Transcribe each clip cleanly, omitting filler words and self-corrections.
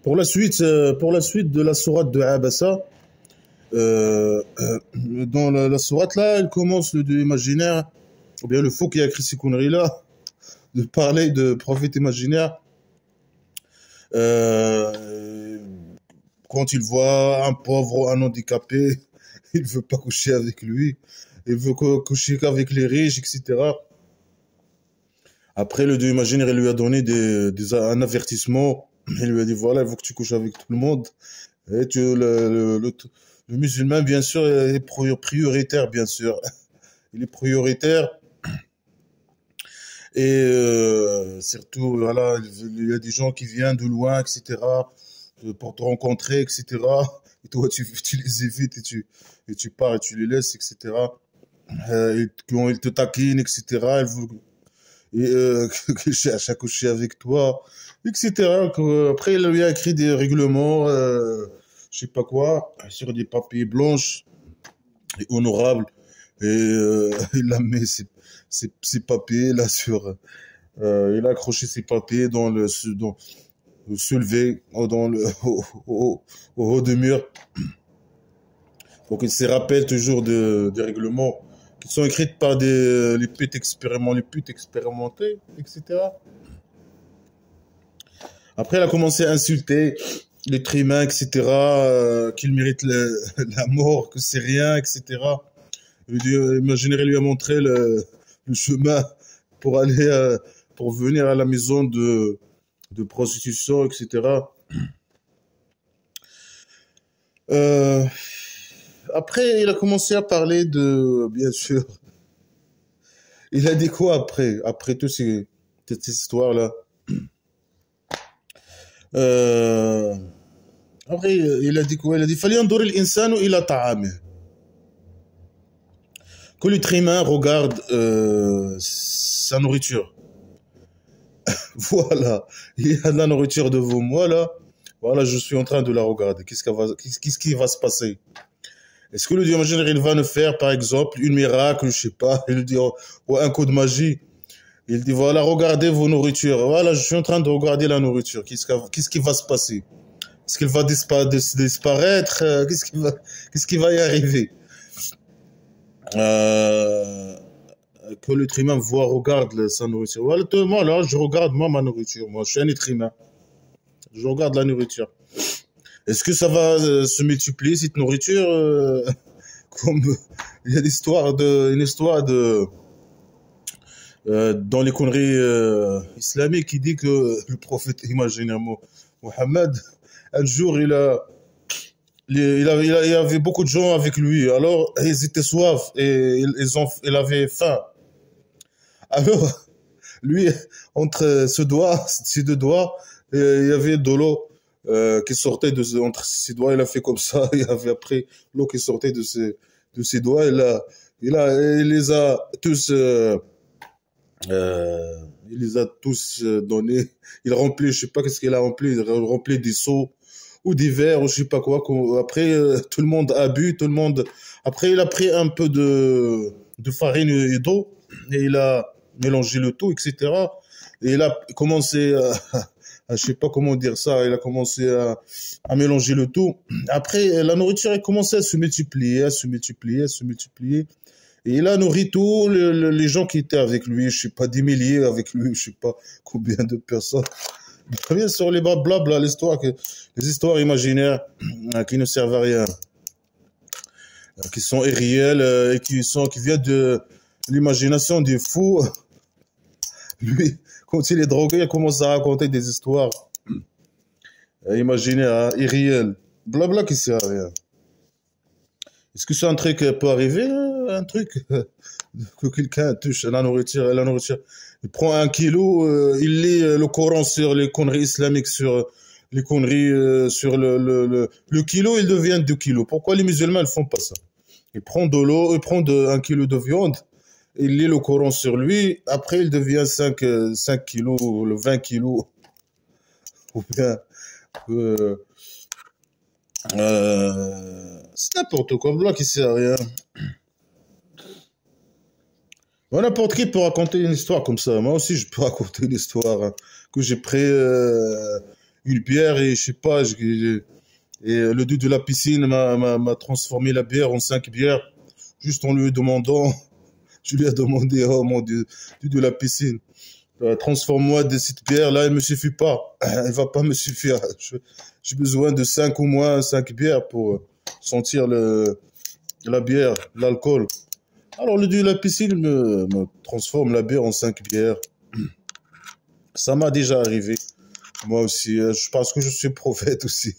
pour la suite de la sourate de Abasa, dans la sourate là, elle commence le dieu imaginaire, ou bien le faux qui a écrit ces conneries-là, de parler de prophète imaginaire. Euh, Quand il voit un pauvre, un handicapé, il veut pas coucher avec lui, il veut coucher qu'avec les riches, etc. Après, le dieu imaginaire, il lui a donné un avertissement. Il lui a dit, voilà, il faut que tu couches avec tout le monde. Et le musulman, bien sûr, est prioritaire, bien sûr. Il est prioritaire. Et surtout, voilà, il y a des gens qui viennent de loin, etc., pour te rencontrer, etc. Et toi, tu les évites et tu pars et tu les laisses, etc. Et quand ils te taquinent, etc., qu'ils cherchent à coucher avec toi, etc. Après, il lui a écrit des règlements, je sais pas quoi, sur des papiers blanches et honorables. Et il a mis ces papiers là il a accroché ces papiers dans soulevé au haut du mur. Donc il se rappelle toujours des règlements qui sont écrits par les putes expérimentés, etc. Après, elle a commencé à insulter l'être humain, etc., qu'il mérite la mort, que c'est rien, etc. Imaginez, lui a montré le chemin pour aller, pour venir à la maison de prostitution, etc. Euh, Après, il a commencé à parler bien sûr, il a dit quoi après cette histoire-là? Euh, Après, il a dit quoi? Il a dit, فَلْيَنْظُرِ الْإِنسَانُ إِلَى طَعَامِهِ. Que l'être humain regarde sa nourriture. Voilà, il y a de la nourriture devant moi là. Voilà, je suis en train de la regarder. Qu'est-ce qui va se passer? Est-ce que le Dieu imaginaire, il va nous faire, par exemple, une miracle, je sais pas, il dit, ou un coup de magie. Il dit, voilà, regardez vos nourritures. Voilà, je suis en train de regarder la nourriture. Qu'est-ce qui va se passer? Est-ce qu'il va disparaître? Qu'est-ce qui va y arriver? Euh, que l'être humain regarde sa nourriture. Voilà, moi, là, je regarde, moi, ma nourriture. Moi, je suis un être humain. Je regarde la nourriture. Est-ce que ça va se multiplier, cette nourriture comme il y a une histoire de dans les conneries islamiques qui dit que le prophète imaginaire Mohammed, un jour, il y avait beaucoup de gens avec lui. Alors, ils étaient soifs et ils avaient faim. Alors, lui, entre ses deux doigts, il y avait de l'eau qui sortait entre ses doigts. Il a fait comme ça. Il y avait après l'eau qui sortait de ses doigts. Il les a tous, il les a tous donnés. Il remplit, je sais pas qu'est-ce qu'il a rempli. Il a rempli des seaux ou des verres ou je sais pas quoi. Après, tout le monde a bu, tout le monde. Après, il a pris un peu de farine et d'eau et il a mélangé le tout, etc. Et il a commencé je sais pas comment dire ça, il a commencé à mélanger le tout. Après, la nourriture a commencé à se multiplier, à se multiplier, à se multiplier. Et il a nourri tous les gens qui étaient avec lui, je sais pas, des milliers avec lui, je sais pas combien de personnes. Bien sûr, les blabla, les histoires imaginaires qui ne servent à rien, qui sont irréelles et qui viennent de l'imagination des fous. Lui, quand il est drogué, il commence à raconter des histoires imaginaires, irréelles. Blabla qui sert à rien. Est-ce que c'est un truc qui peut arriver, un truc que quelqu'un touche à la nourriture. Il prend 1 kilo, il lit le Coran sur les conneries islamiques, sur les conneries, sur le kilo, il devient 2 kilos. Pourquoi les musulmans ne font pas ça? Il prend de l'eau, il prend 1 kilo de viande, il lit le Coran sur lui, après il devient 5 kilos, le 20 kilos. Ou bien, euh, c'est n'importe quoi, là qui sert à rien. Moi, n'importe qui peut raconter une histoire comme ça. Moi aussi, je peux raconter une histoire hein, que j'ai pris une bière et je sais pas, et le dieu de la piscine m'a transformé la bière en 5 bières, juste en lui demandant, je lui ai demandé, oh mon dieu de la piscine, transforme-moi de cette bière-là, elle me suffit pas, elle va pas me suffire, j'ai besoin de 5 au moins, 5 bières pour sentir la bière, l'alcool. Alors le dieu de la piscine me transforme la bière en 5 bières. Ça m'a déjà arrivé. Moi aussi, je pense que je suis prophète aussi.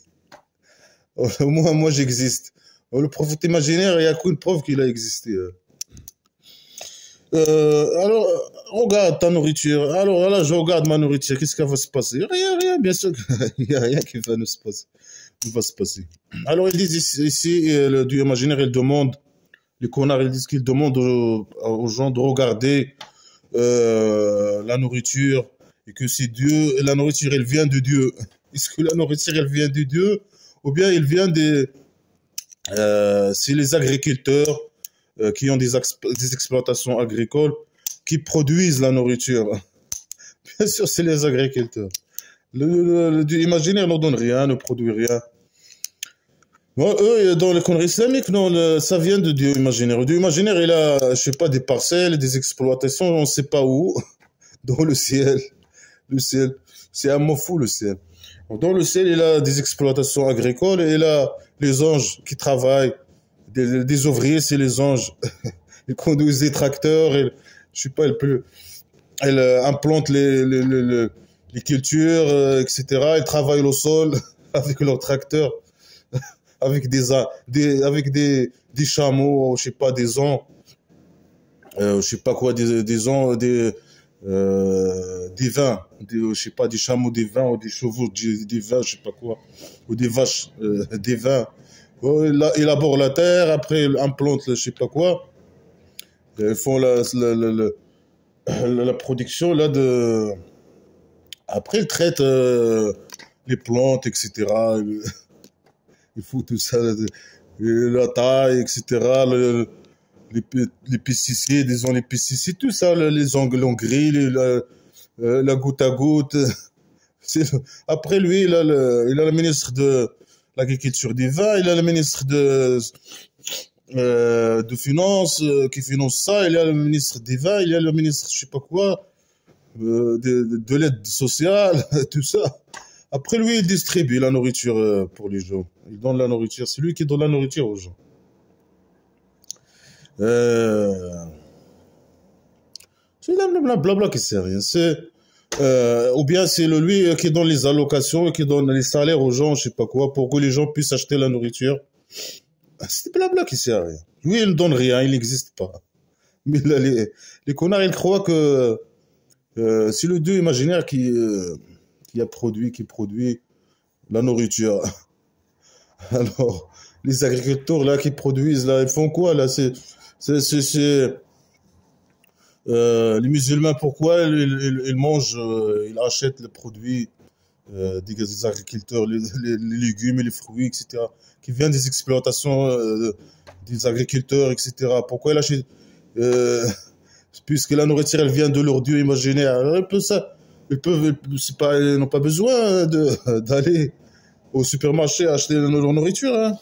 Moi j'existe. Le prophète imaginaire, il n'y a qu'une preuve qu'il a existé. Alors, regarde ta nourriture. Alors là, je regarde ma nourriture. Qu'est-ce qui va se passer? Rien, bien sûr. Il n'y a rien qui va se passer. Alors, ils disent ici, le dieu imaginaire, il demande, les connards, ils disent qu'ils demandent aux gens de regarder la nourriture et que c'est Dieu, la nourriture, elle vient de Dieu. Est-ce que la nourriture, elle vient de Dieu ou bien elle vient c'est les agriculteurs qui ont des exploitations agricoles qui produisent la nourriture. Bien sûr, c'est les agriculteurs. Le Dieu imaginaire ne donne rien, ne produit rien. Bon, eux, dans les conneries islamiques, non, ça vient de Dieu imaginaire. Le Dieu imaginaire, il a, je sais pas, des parcelles, des exploitations, on ne sait pas où, dans le ciel. Le ciel, c'est un mot fou, le ciel. Dans le ciel, il a des exploitations agricoles et il a les anges qui travaillent. Des ouvriers, c'est les anges. Ils conduisent des tracteurs, je sais pas, elles implantent les cultures, etc. Ils travaillent au sol avec leurs tracteurs, avec des chameaux, je sais pas, des ans, je sais pas quoi, des ans, des vins, je sais pas, des chameaux, des vins, ou des chevaux, des vins, je sais pas quoi, ou des vaches, des vins. Ils élaborent la terre, après ils implantent je sais pas quoi, ils font la production là de. Après ils traitent les plantes, etc. Il faut tout ça, la taille, etc. Les pesticides, disons les pesticides, tout ça, les engrais, la goutte à goutte. Après lui, il a le ministre de l'agriculture des vins, il a le ministre de finances qui finance ça, il y a le ministre des vins, il y a le ministre je sais pas quoi, de l'aide sociale, tout ça. Après lui, il distribue la nourriture pour les gens. Il donne la nourriture, c'est lui qui donne la nourriture aux gens. C'est blablabla qui sert à rien. Ou bien c'est lui qui donne les allocations, qui donne les salaires aux gens, je sais pas quoi, pour que les gens puissent acheter la nourriture. C'est blabla qui sert à rien. Lui, il ne donne rien, il n'existe pas. Mais là, les connards, ils croient que c'est le dieu imaginaire qui produit la nourriture. Alors, les agriculteurs là qui produisent là, ils font quoi là? Les musulmans, pourquoi ils mangent, ils achètent les produits des agriculteurs, les légumes et les fruits, etc., qui viennent des exploitations des agriculteurs, etc. Pourquoi ils achètent puisque la nourriture, elle vient de leur dieu imaginaire. Alors, ils n'ont pas besoin d'aller au supermarché acheter leur nourriture. Hein.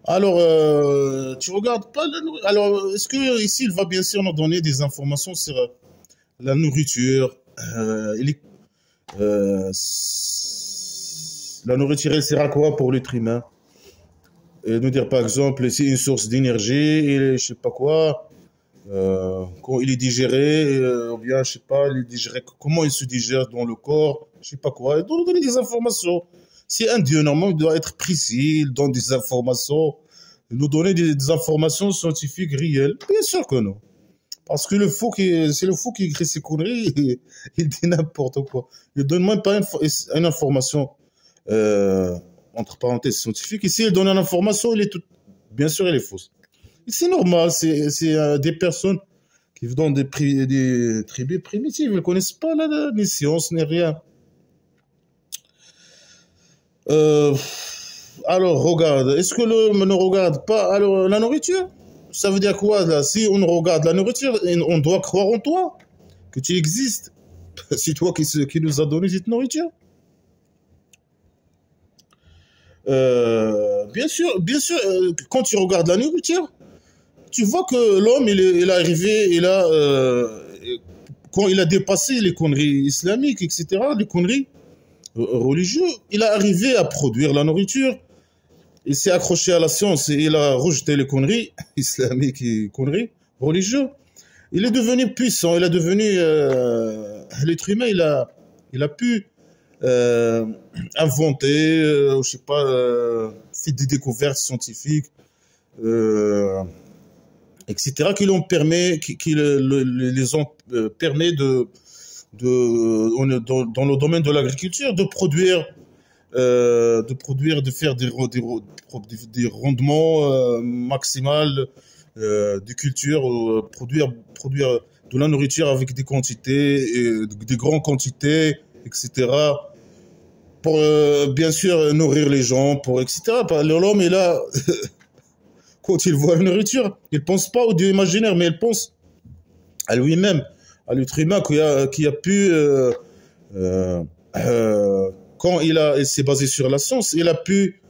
Alors, tu regardes pas la nourriture. Alors, est-ce que ici, il va bien sûr nous donner des informations sur la nourriture la nourriture, elle sert à quoi pour l'être humain? Et nous dire, par exemple, c'est une source d'énergie, et je sais pas quoi, quand il est digéré, ou bien, je sais pas, il est digéré, comment il se digère dans le corps, je sais pas quoi, et nous donner des informations. Si un dieu, normalement, il doit être précis, il donne des informations, il nous donner des informations scientifiques réelles. Bien sûr que non. Parce que c'est le fou qui écrit ses conneries, il dit n'importe quoi. Il donne même pas une information, entre parenthèses, scientifique. Ici, il donne une information, bien sûr, elle est fausse. C'est normal, c'est des personnes qui vivent dans des tribus primitives, ils ne connaissent pas ni science, ni rien. Alors, regarde, est-ce que l'homme ne regarde pas alors, la nourriture? Ça veut dire quoi, là? Si on regarde la nourriture, on doit croire en toi, que tu existes. C'est toi qui nous a donné cette nourriture. Bien sûr, quand tu regardes la nourriture, tu vois que l'homme, il est arrivé, quand il a dépassé les conneries islamiques, etc., les conneries religieuses, il est arrivé à produire la nourriture. Il s'est accroché à la science et il a rejeté les conneries islamiques et conneries religieuses. Il est devenu puissant, il est devenu l'être humain, il a pu inventer, je sais pas, fait des découvertes scientifiques, euh, etc., qui l'ont permis, qui les ont permis dans le domaine de l'agriculture, de faire des rendements maximales de culture, produire de la nourriture avec des quantités, des grandes quantités, etc. Pour bien sûr nourrir les gens, etc. L'homme est là, quand il voit la nourriture, il pense pas au Dieu imaginaire, mais il pense à lui-même, à l'être humain qui a pu quand il s'est basé sur la science, il a pu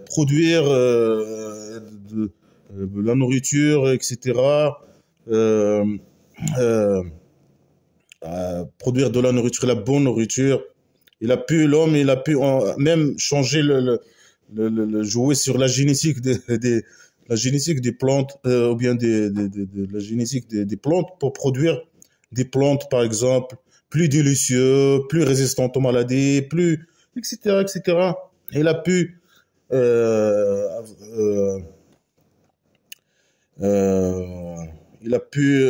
produire de la nourriture, etc. Euh, euh, Produire de la nourriture, la bonne nourriture. L'homme, il a pu même changer jouer sur la génétique la génétique des plantes, ou bien la génétique des plantes pour produire des plantes, par exemple, plus délicieux, plus résistantes aux maladies, etc., etc. Il a pu euh, euh, euh, il a pu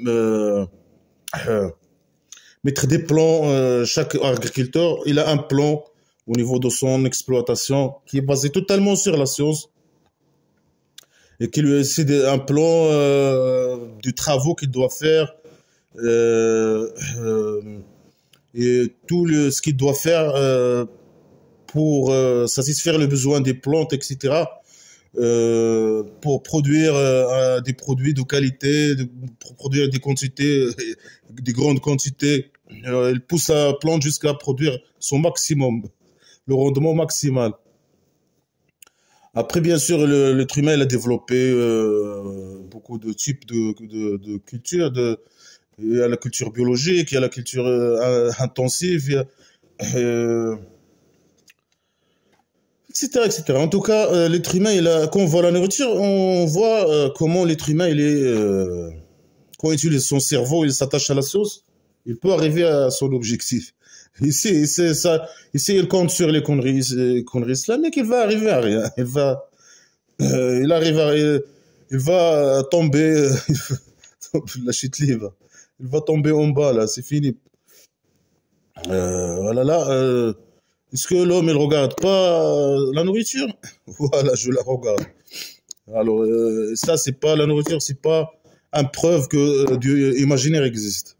euh, mettre des plans. Chaque agriculteur, il a un plan au niveau de son exploitation qui est basé totalement sur la science et qui lui c'est un plan de travaux qu'il doit faire euh, euh, et ce qu'il doit faire pour satisfaire les besoins des plantes, etc. Pour produire des produits de qualité, pour produire des quantités, des grandes quantités. Il pousse la plante jusqu'à produire son maximum, le rendement maximal. Après, bien sûr, l'être humain il a développé beaucoup de types de cultures. Il y a la culture biologique, il y a la culture intensive, euh, etc., etc. En tout cas, l'être humain, quand on voit la nourriture, on voit comment l'être humain, quand il utilise son cerveau, il s'attache à la sauce, il peut arriver à son objectif. Ici, il compte sur conneries islamiques, il va arriver à rien. Il arrive à, il va tomber, la chute libre. Il va tomber en bas, là, c'est fini. Voilà, là, est-ce que l'homme, il regarde pas la nourriture? Voilà, je la regarde. Alors, ça, c'est pas la nourriture, c'est pas une preuve que Dieu imaginaire existe.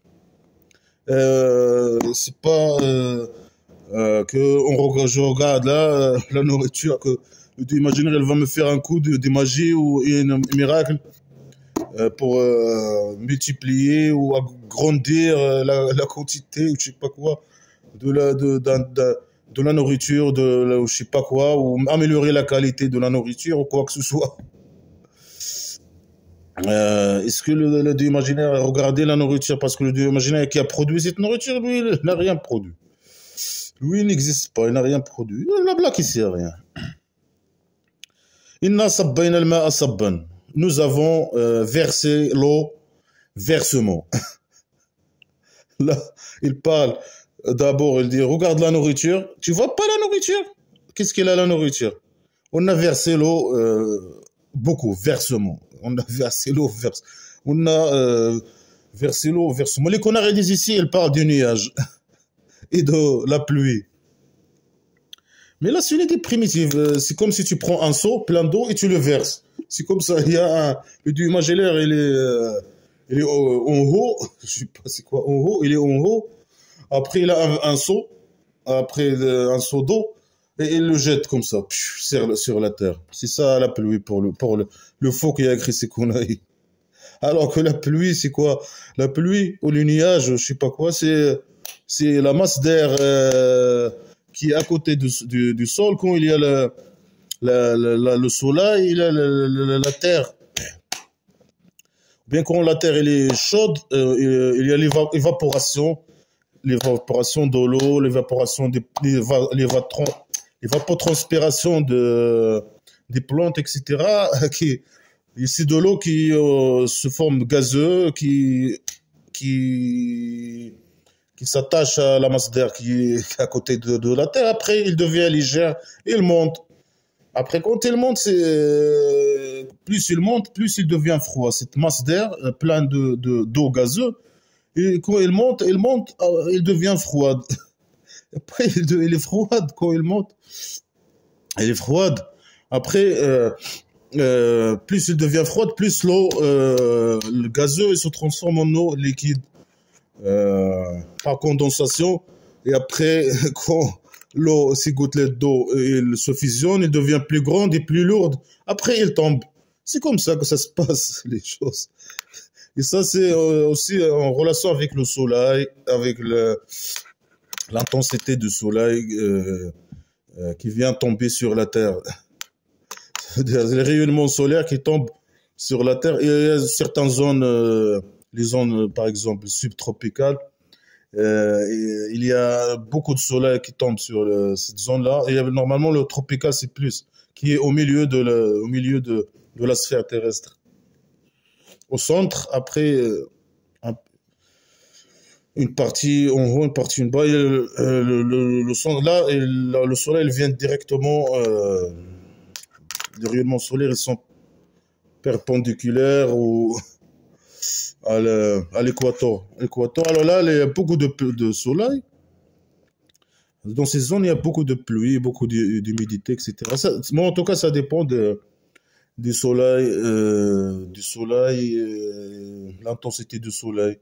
C'est pas je regarde là la nourriture, que le Dieu imaginaire, elle va me faire un coup de magie ou un miracle pour multiplier ou agrandir la quantité ou je sais pas quoi de la nourriture, je sais pas quoi, ou améliorer la qualité de la nourriture ou quoi que ce soit. Est-ce que le Dieu imaginaire a regardé la nourriture parce que le Dieu imaginaire qui a produit cette nourriture, lui, il n'a rien produit. Lui, il n'existe pas, il n'a rien produit. Blabla qui sait rien. Inna sabbayna al-ma'a sabban. Nous avons versé l'eau versement. Là, il parle d'abord, il dit regarde la nourriture. Tu vois pas la nourriture? Qu'est-ce qu'il a la nourriture? On a versé l'eau beaucoup, versement. On a versé l'eau versement. On a versé l'eau versement. Les connards disent ici, ils parlent du nuage et de la pluie. Mais là, c'est une idée primitive. C'est comme si tu prends un seau plein d'eau et tu le verses. C'est comme ça. Le Dieu imaginaire, il est en haut. Je sais pas c'est quoi en haut. Il est en haut. Après, il a un seau. Après, un seau d'eau. Et il le jette comme ça, sur la terre. C'est ça la pluie pour le faux qui a écrit ces conneries. Alors que la pluie, c'est quoi? La pluie ou le nuage, je sais pas quoi, c'est la masse d'air qui est à côté du sol quand il y a le soleil, il y a la terre. Bien quand la terre elle est chaude, il y a l'évaporation de l'eau, l'évapotranspiration des plantes, etc. C'est de l'eau qui se forme gazeux, qui, qui s'attache à la masse d'air qui est à côté de la Terre. Après, il devient légère, il monte. Après, quand il monte, plus il monte, plus il devient froid. Cette masse d'air pleine d'eau gazeuse, et quand il monte, il devient froide. Après, il est froide quand il monte. Elle est froide. Après, plus il devient froide, plus l'eau, le gazeux, il se transforme en eau liquide par condensation. Et après, quand l'eau, ces gouttelettes d'eau, il se fusionne, il devient plus grande et plus lourde. Après, il tombe. C'est comme ça que ça se passe, les choses. Et ça, c'est aussi en relation avec le soleil, avec l'intensité du soleil qui vient tomber sur la Terre. Les rayonnements solaires qui tombent sur la Terre. Il y a certaines zones, les zones par exemple subtropicales, il y a beaucoup de soleil qui tombe sur cette zone-là. Et normalement, le tropical, c'est plus, qui est au milieu de la sphère terrestre. Au centre, après, une partie en haut, une partie en bas, le centre là, et le soleil vient directement. Les rayonnements solaires ils sont perpendiculaires à l'équateur. Alors là, il y a beaucoup de soleil. Dans ces zones, il y a beaucoup de pluie, beaucoup d'humidité, etc. Moi, en tout cas, ça dépend du soleil, l'intensité du soleil.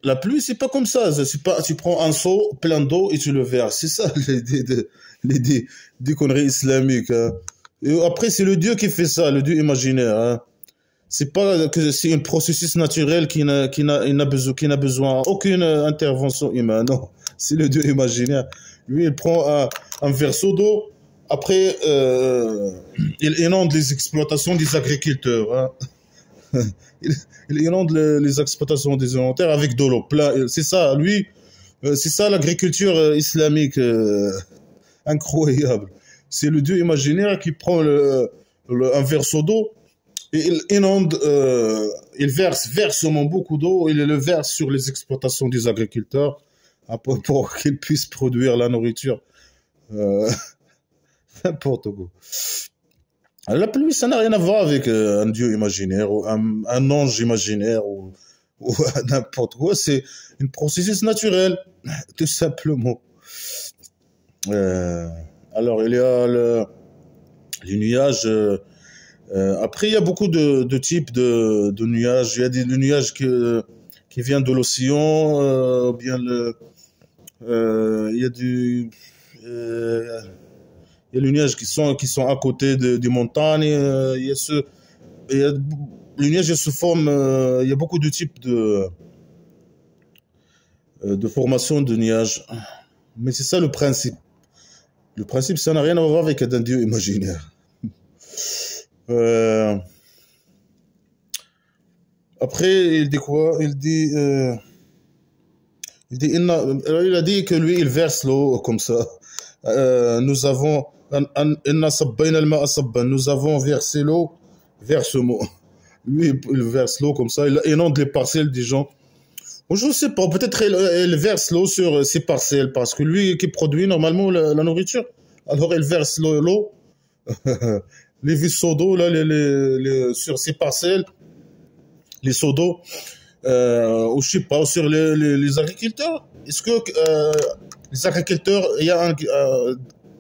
La pluie, c'est pas comme ça. C'est pas, tu prends un seau plein d'eau et tu le verses. C'est ça des conneries islamiques. Hein. Et après, c'est le Dieu qui fait ça, le Dieu imaginaire. Hein. C'est pas que c'est un processus naturel qui n'a besoin aucune intervention humaine. Non, c'est le Dieu imaginaire. Lui, il prend un verseau d'eau. Après, il inonde les exploitations des agriculteurs. Hein. Il inonde les exploitations des alimentaires avec de l'eau plein. C'est ça, lui, c'est ça l'agriculture islamique incroyable. C'est le Dieu imaginaire qui prend un verseau d'eau et il inonde, il verse versement beaucoup d'eau, il le verse sur les exploitations des agriculteurs pour qu'ils puissent produire la nourriture. Euh, N'importe quoi. La pluie, ça n'a rien à voir avec un dieu imaginaire ou un ange imaginaire ou n'importe quoi. C'est un processus naturel, tout simplement. Euh, alors, il y a les nuages. Après, il y a beaucoup de types de nuages. Il y a des nuages qui viennent de l'océan, bien il y a il y a les nuages qui sont à côté des montagnes. Il y a, les nuages se forment. Il y a beaucoup de types de formation de nuages. Mais c'est ça le principe. Le principe, ça n'a rien à voir avec un dieu imaginaire. Euh, Après, il dit quoi? Il a dit que lui, il verse l'eau comme ça. Nous avons nous avons versé l'eau versement. Lui, il verse l'eau comme ça. Il inonde les parcelles des gens. Je ne sais pas. Peut-être il verse l'eau sur ses parcelles parce que lui qui produit normalement la nourriture. Alors il verse l'eau, les vaisseaux d'eau là, sur ses parcelles, les seaux d'eau, ou je sais pas, sur les agriculteurs. Est-ce que les agriculteurs, il y a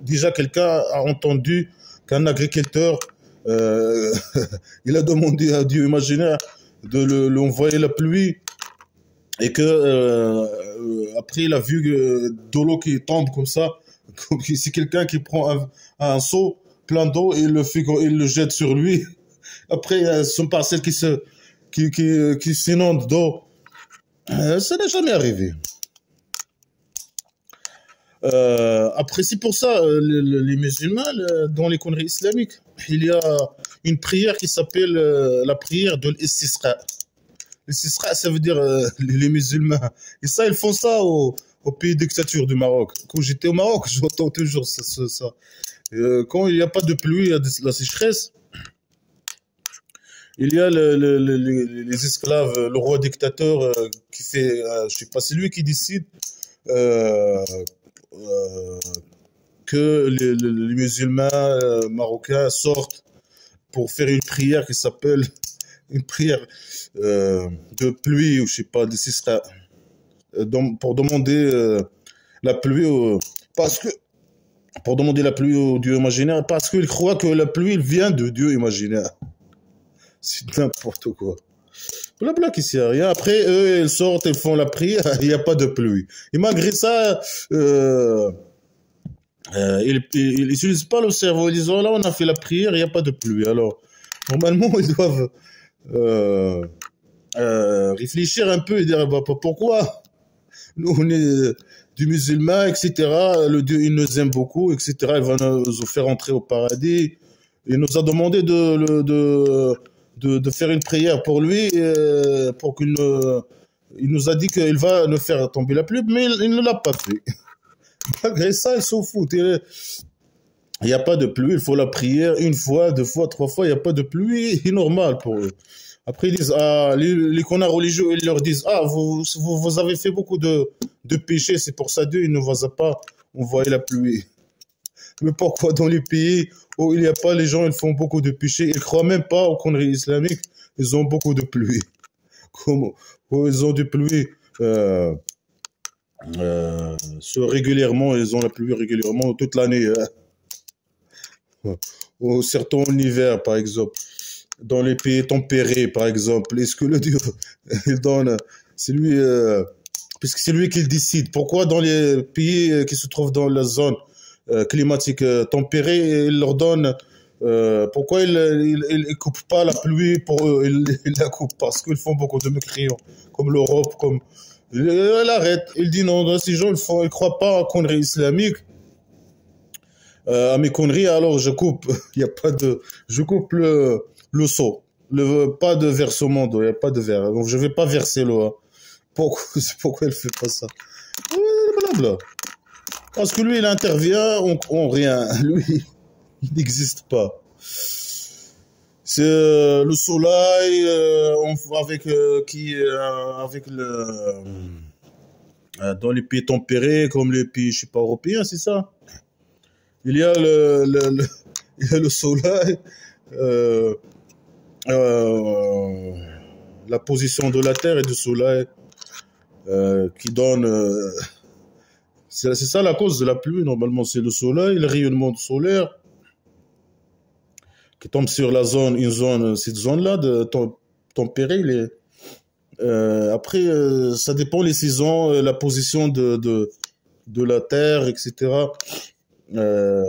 déjà quelqu'un a entendu qu'un agriculteur, il a demandé à Dieu imaginaire de lui envoyer la pluie et que après il a vu de l'eau qui tombe comme ça, comme si quelqu'un qui prend un seau plein d'eau et il le jette sur lui. Après, il y a son parcelle qui s'inonde d'eau. Ça n'est jamais arrivé. Après, c'est pour ça, les musulmans, dans les conneries islamiques, il y a une prière qui s'appelle la prière de l'istisqa. L'istisqa, ça veut dire les musulmans. Et ça, ils font ça au pays dictature du Maroc. Quand j'étais au Maroc, j'entends toujours ça. Quand il n'y a pas de pluie, il y a de la sécheresse, il y a les esclaves, le roi dictateur qui fait, je sais pas, c'est lui qui décide euh, euh, que les musulmans marocains sortent pour faire une prière qui s'appelle une prière de pluie, ou je sais pas, de Sisra, pour demander la pluie, parce que, pour demander la pluie au Dieu imaginaire, parce qu'ils croient que la pluie vient de Dieu imaginaire. C'est n'importe quoi. Blabla qui sert à rien. Après, eux, ils sortent, ils font la prière, il n'y a pas de pluie. Et malgré ça, ils n'utilisent pas le cerveau. Ils disent, oh là, on a fait la prière, il n'y a pas de pluie. Alors, normalement, ils doivent réfléchir un peu et dire, bah, pourquoi nous, on est du musulman, etc. Le Dieu, il nous aime beaucoup, etc. Il va nous faire entrer au paradis. Il nous a demandé de faire une prière pour lui, pour il nous a dit qu'il va nous faire tomber la pluie, mais il ne l'a pas fait. Malgré ça, ils s'en foutent. Il n'y a pas de pluie, il faut la prière une fois, deux fois, trois fois, il n'y a pas de pluie, c'est normal pour eux. Après, ils disent, ah, les connards religieux, ils leur disent, ah, vous avez fait beaucoup de péchés, c'est pour ça Dieu, il ne vous a pas envoyé la pluie. Mais pourquoi dans les pays où il n'y a pas les gens, ils font beaucoup de péchés, ils ne croient même pas aux conneries islamiques, ils ont beaucoup de pluie. Comme, où ils ont du pluie régulièrement, ils ont la pluie régulièrement toute l'année. Ou certains en hiver, par exemple. Dans les pays tempérés, par exemple, est-ce que le Dieu, il donne, c'est lui, puisque c'est lui qui le décide. Pourquoi dans les pays qui se trouvent dans la zone climatique tempérée, il leur donne, pourquoi il coupe pas la pluie pour eux, il la coupe parce qu'ils font beaucoup de mécréants, comme l'Europe, comme, il arrête, il dit non, ces gens, ils croient pas aux conneries islamiques, à mes conneries, alors je coupe, il y a pas de, je coupe le seau, pas de versement d'eau, il n'y a pas de verre, donc je vais pas verser l'eau, hein. Pourquoi il fait pas ça? Blablabla. Parce que lui, il intervient en rien. Lui, il n'existe pas. C'est le soleil avec dans les pays tempérés comme les pays, je sais pas, européens, c'est ça. Il y a il y a le soleil, euh, la position de la Terre et du soleil qui donne. C'est ça la cause de la pluie, normalement, c'est le soleil, le rayonnement solaire qui tombe sur cette zone-là de tempérée. Après, ça dépend les saisons, la position de la Terre, etc.,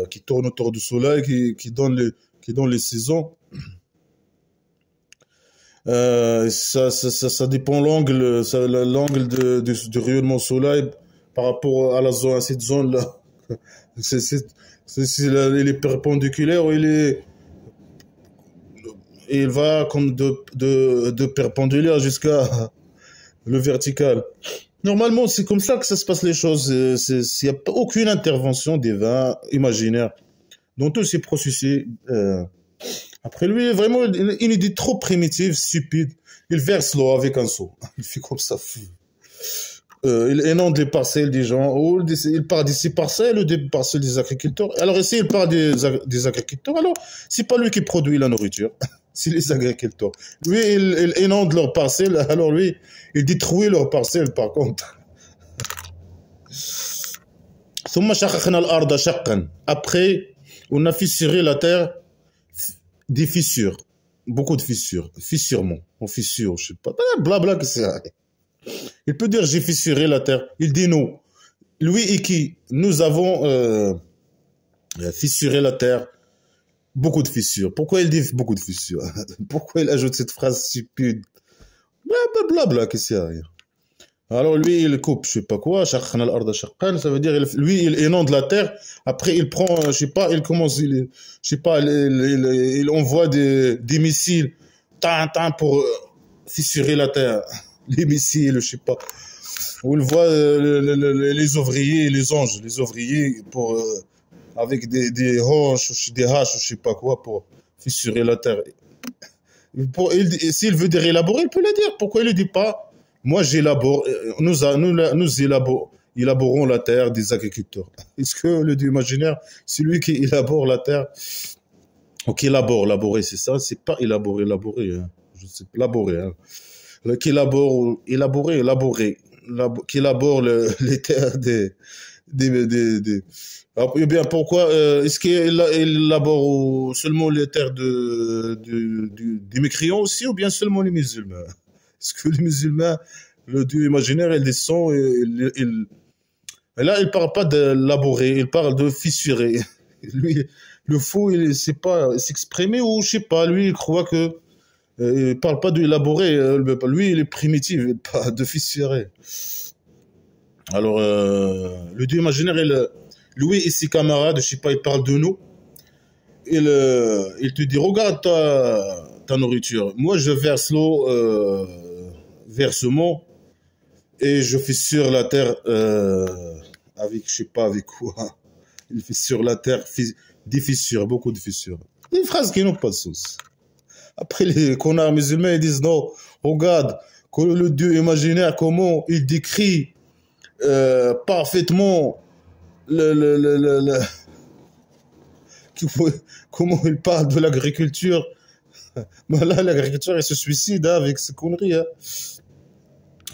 qui tourne autour du soleil, qui donne les saisons. Ça dépend l'angle du rayonnement soleil par rapport à cette zone-là. Il est perpendiculaire ou il va comme de perpendiculaire jusqu'à le vertical. Normalement, c'est comme ça que ça se passe les choses. Il n'y a aucune intervention divine, imaginaire, dans tous ces processus. Après lui, vraiment, une idée trop primitive, stupide. Il verse l'eau avec un seau. Il fait comme ça. Il inonde les parcelles des gens, ou il part de ses parcelles ou des parcelles des agriculteurs. Alors ici, il part des agriculteurs. Alors, c'est pas lui qui produit la nourriture, c'est les agriculteurs. Lui, il inonde leurs parcelles. Alors lui, il détruit leurs parcelles par contre. Après, on a fissuré la terre, des fissures, beaucoup de fissures, fissurement, on fissure, je sais pas, blabla que c'est. Il peut dire j'ai fissuré la terre. Il dit nous. Lui et qui, nous avons fissuré la terre beaucoup de fissures. Pourquoi il dit beaucoup de fissures? Pourquoi il ajoute cette phrase stupide? Blablabla, qu'est-ce qu'il y a rien. Alors lui, il coupe, je sais pas quoi, shaqqna al-arda shaqqan, ça veut dire, lui, il inonde la terre, après il prend, je sais pas, il commence, je sais pas, il envoie des missiles, pour fissurer la terre. Les missiles, je sais pas. Où il voit les ouvriers, les ouvriers avec des hanches, des haches, je sais pas quoi, pour fissurer la terre. S'il veut dire élaborer, il peut le dire. Pourquoi il ne dit pas, moi j'élabore, élaborons la terre des agriculteurs. Est-ce que le Dieu imaginaire, c'est lui qui élabore la terre, ou qui laborer, c'est ça, c'est pas élaborer, hein. Je sais pas, laborer, hein. Qui qui élabore les terres des. Alors, eh bien, pourquoi est-ce qu'il élabore seulement les terres des mécréants aussi, ou bien seulement les musulmans? Est-ce que les musulmans, le Dieu imaginaire, il descend et là, il parle pas de laborer, il parle de fissurer. Lui, le fou, il sait pas s'exprimer, ou je sais pas, lui, il croit que il parle pas d'élaborer, lui, il est primitif, il parle de fissurer. Alors, le Dieu imaginaire, lui et ses camarades, je sais pas, ils parlent de nous. Il te dit, regarde ta nourriture. Moi, je verse l'eau, versement, et je fissure la terre avec, je sais pas avec quoi. Il fissure la terre, des fissures, beaucoup de fissures. Des phrases qui n'ont pas de sens. Après, les connards musulmans, ils disent, non, regarde, que le Dieu imaginaire, comment il décrit parfaitement comment il parle de l'agriculture. Ben là, l'agriculture, elle se suicide, hein, avec ces conneries. Hein.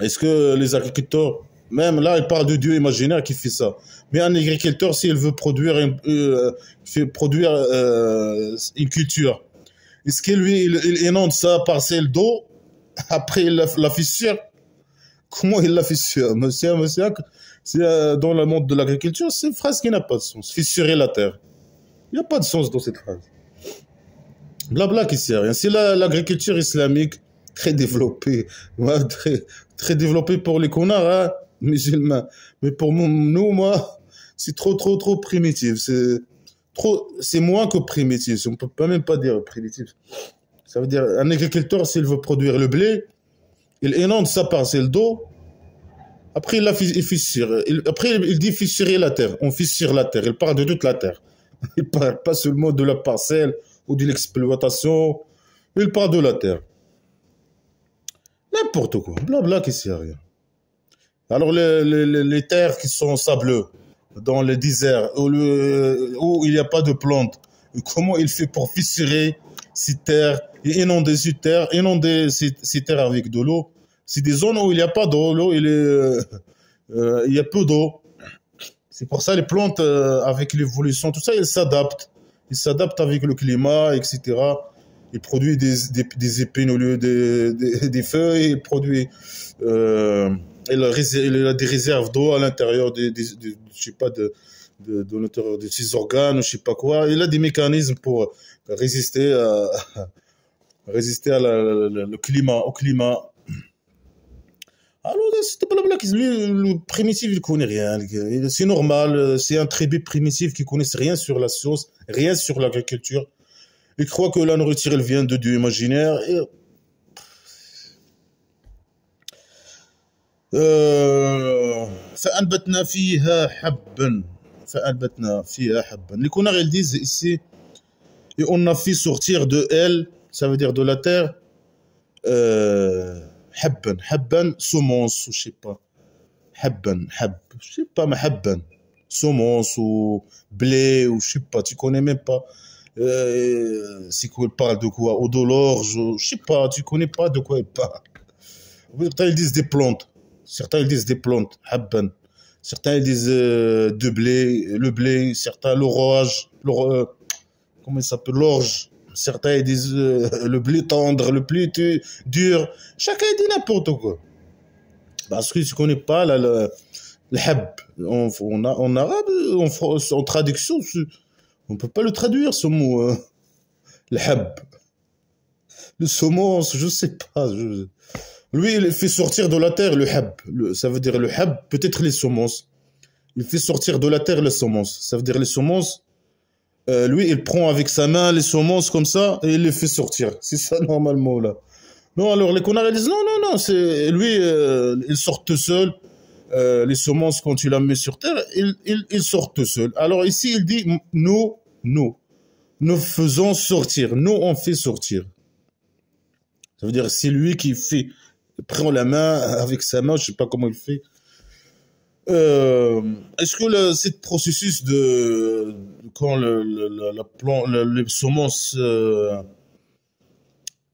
Est-ce que les agriculteurs, même là, il parle de Dieu imaginaire qui fait ça. Mais un agriculteur, s'il veut produire une culture, est-ce que lui, il inonde sa parcelle d'eau, après il la fissure? Comment il la fissure? Monsieur, c'est dans le monde de l'agriculture, c'est une phrase qui n'a pas de sens. Fissurer la terre. Il n'y a pas de sens dans cette phrase. Blabla qui sert à rien. C'est l'agriculture islamique très développée. Ouais, très développée pour les connards, hein, musulmans. Mais pour nous, moi, c'est trop primitif. C'est moins que primitif. On ne peut même pas dire primitif. Ça veut dire, un agriculteur, s'il veut produire le blé, il inonde sa parcelle d'eau. Après, il fissure. Après, il dit fissurer la terre. On fissure la terre. Il parle de toute la terre. Il parle pas seulement de la parcelle ou de l'exploitation. Il parle de la terre. N'importe quoi. Blabla qui sert à rien. Alors, les terres qui sont sableuses, dans le désert, où il n'y a pas de plantes, comment il fait pour fissurer ces terres et inonder ces terres avec de l'eau? C'est des zones où il n'y a pas d'eau, il y a peu d'eau. C'est pour ça les plantes, avec l'évolution, tout ça, elles s'adaptent. Ils s'adaptent avec le climat, etc. Ils produisent des épines au lieu des feuilles. Ils produisent, il a des réserves d'eau à l'intérieur je sais pas, de l'intérieur de ses organes, je sais pas quoi. Il a des mécanismes pour résister au climat. Alors, c'est pas la blague. Le primitif, il connaît rien. C'est normal. C'est un tribu primitif qui connaît rien sur la science, rien sur l'agriculture. Il croit que la nourriture, elle vient de Dieu imaginaire. فأنبتنا فيها حبا Les connards, ils disent ici, et on a fait sortir de elle, ça veut dire de la terre, حبا semence, je sais pas, je sais pas, mais حبا semence ou blé, ou je sais pas, tu connais même pas. C'est quoi, il parle de quoi? Ou de l'orge, je sais pas, tu connais pas de quoi il parle. Certains ils disent des plantes, habban. Certains ils disent de blé, le blé, certains l'orage, comment il s'appelle, l'orge. Certains ils disent le blé tendre, le blé dur. Chacun dit n'importe quoi. Parce que tu connais pas le hab. En arabe, en traduction, on peut pas le traduire ce mot. Hein. le hab, le semence, je sais pas. Lui, il fait sortir de la terre le hab. Ça veut dire le hab, peut-être les semences. Il fait sortir de la terre les semences. Ça veut dire les semences. Lui, il prend avec sa main les semences comme ça et il les fait sortir. C'est ça normalement là. Non, alors les connards ils disent non, non, non, c'est lui, il sort tout seul. Les semences, quand il la met sur terre, il sort tout seul. Alors ici, il dit nous faisons sortir, nous on fait sortir. Ça veut dire c'est lui qui fait, il prend la main avec sa main, je sais pas comment il fait. Est-ce que ce processus de quand les semences,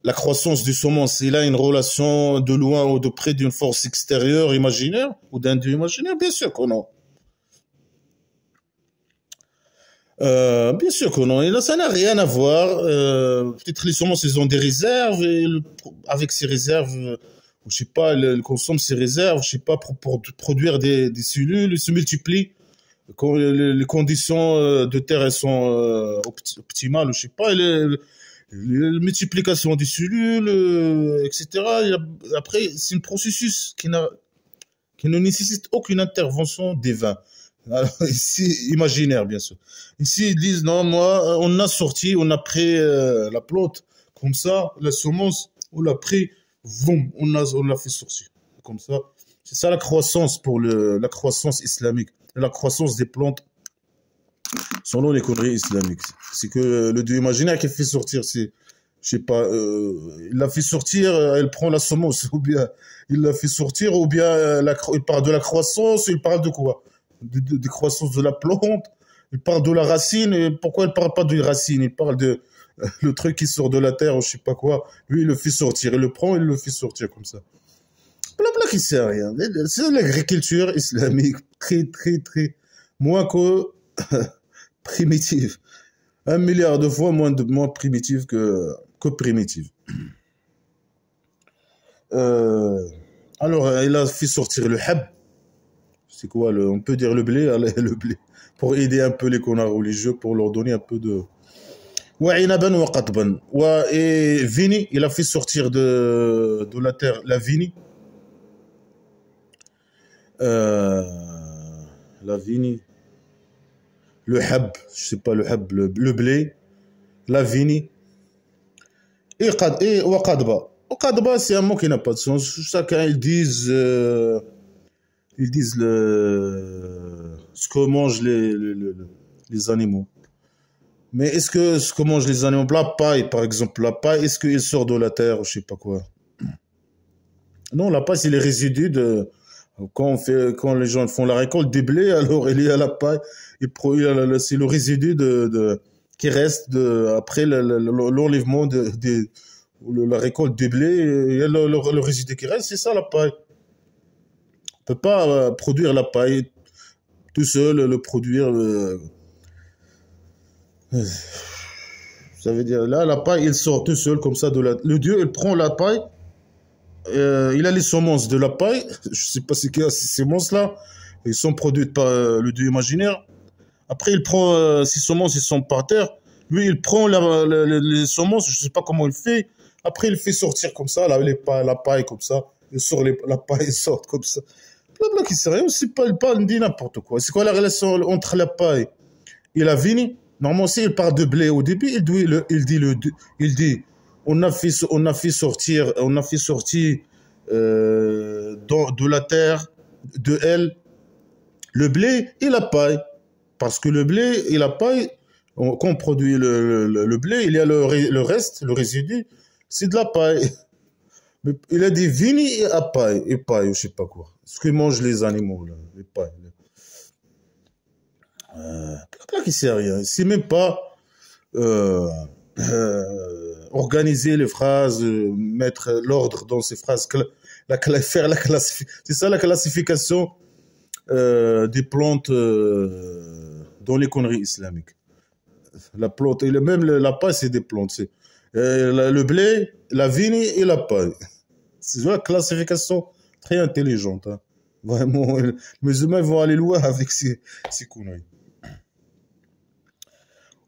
la croissance du semence, il a une relation de loin ou de près d'une force extérieure imaginaire ou d'un dieu imaginaire? Bien sûr que non. Bien sûr que non. Et là, ça n'a rien à voir. Peut-être les semences, ils ont des réserves et avec ces réserves, je sais pas, ils consomment ces réserves, je sais pas, pour produire des cellules, ils se multiplient. Quand les conditions de terre elles sont optimales, je sais pas, la multiplication des cellules, etc. Après, c'est un processus qui ne nécessite aucune intervention divine. Alors, ici, imaginaire, bien sûr. Ici, ils disent, non, moi, on a sorti, on a pris la plante, comme ça, la semence, on l'a pris, boum, on l'a fait sortir. Comme ça. C'est ça la croissance pour la croissance islamique. La croissance des plantes selon les conneries islamiques. C'est que le dieu imaginaire qui fait sortir, c'est, je sais pas, il l'a fait sortir, elle prend la semence, ou bien il l'a fait sortir, ou bien il parle de la croissance, il parle de quoi? De croissance de la plante, il parle de la racine, et pourquoi il parle pas d'une racine? Il parle de le truc qui sort de la terre, ou je sais pas quoi. Lui, il le fait sortir, il le prend, il le fait sortir comme ça. Blabla qui sert à rien. C'est l'agriculture islamique, très, moins que primitive. 1 milliard de fois moins primitive que primitive. Alors, il a fait sortir le hab. C'est quoi, on peut dire le blé, allez, le blé. Pour aider un peu les connards religieux, pour leur donner un peu de... وعنبا وقضبا. Et Vini, il a fait sortir de la terre la Vini. La Vini. Le hab, je sais pas, le hab, le blé. La Vini. Et Wakadba. Wakadba, c'est un mot qui n'a pas de sens. Chacun, ils disent ce que mangent les animaux. Mais est-ce que ce que mangent les animaux, la paille, par exemple, la paille, est-ce qu'il sort de la terre, je sais pas quoi? Non, la paille, c'est les résidus de, quand les gens font la récolte des blés, alors il y a la paille, c'est le résidu qui reste après l'enlèvement la récolte des blés, il y a le résidu qui reste, c'est ça la paille. On peut pas produire la paille tout seul, le produire. Ça veut dire là, la paille, il sort tout seul comme ça le dieu, il prend la paille. Il a les semences de la paille. Je sais pas c'est quoi ces semences-là. Ils sont produites par le dieu imaginaire. Après, il prend ces semences, ils sont par terre. Lui, il prend les semences, je sais pas comment il fait. Après, il fait sortir comme ça, la paille comme ça. Il sort la paille sort comme ça. Blabla qui sait rien, c'est pas, il parle, il dit n'importe quoi. C'est quoi la relation entre la paille et la vigne? Normalement, s'il parle de blé au début, il dit, on a fait sortir de la terre, de elle, le blé et la paille. Parce que le blé et la paille, quand on produit le blé, il y a le reste, le résidu, c'est de la paille. Mais il a dit vini et paille, je sais pas quoi. Ce que mangent les animaux, là, les pailles. Là qui sait rien. C'est même pas organiser les phrases, mettre l'ordre dans ces phrases, faire la classification. C'est ça la classification des plantes dans les conneries islamiques. La plante, et même la paille, c'est des plantes. C'est le blé, la vigne et la paille. C'est une classification très intelligente. Hein. Vraiment, les humains vont aller loin avec ces conneries.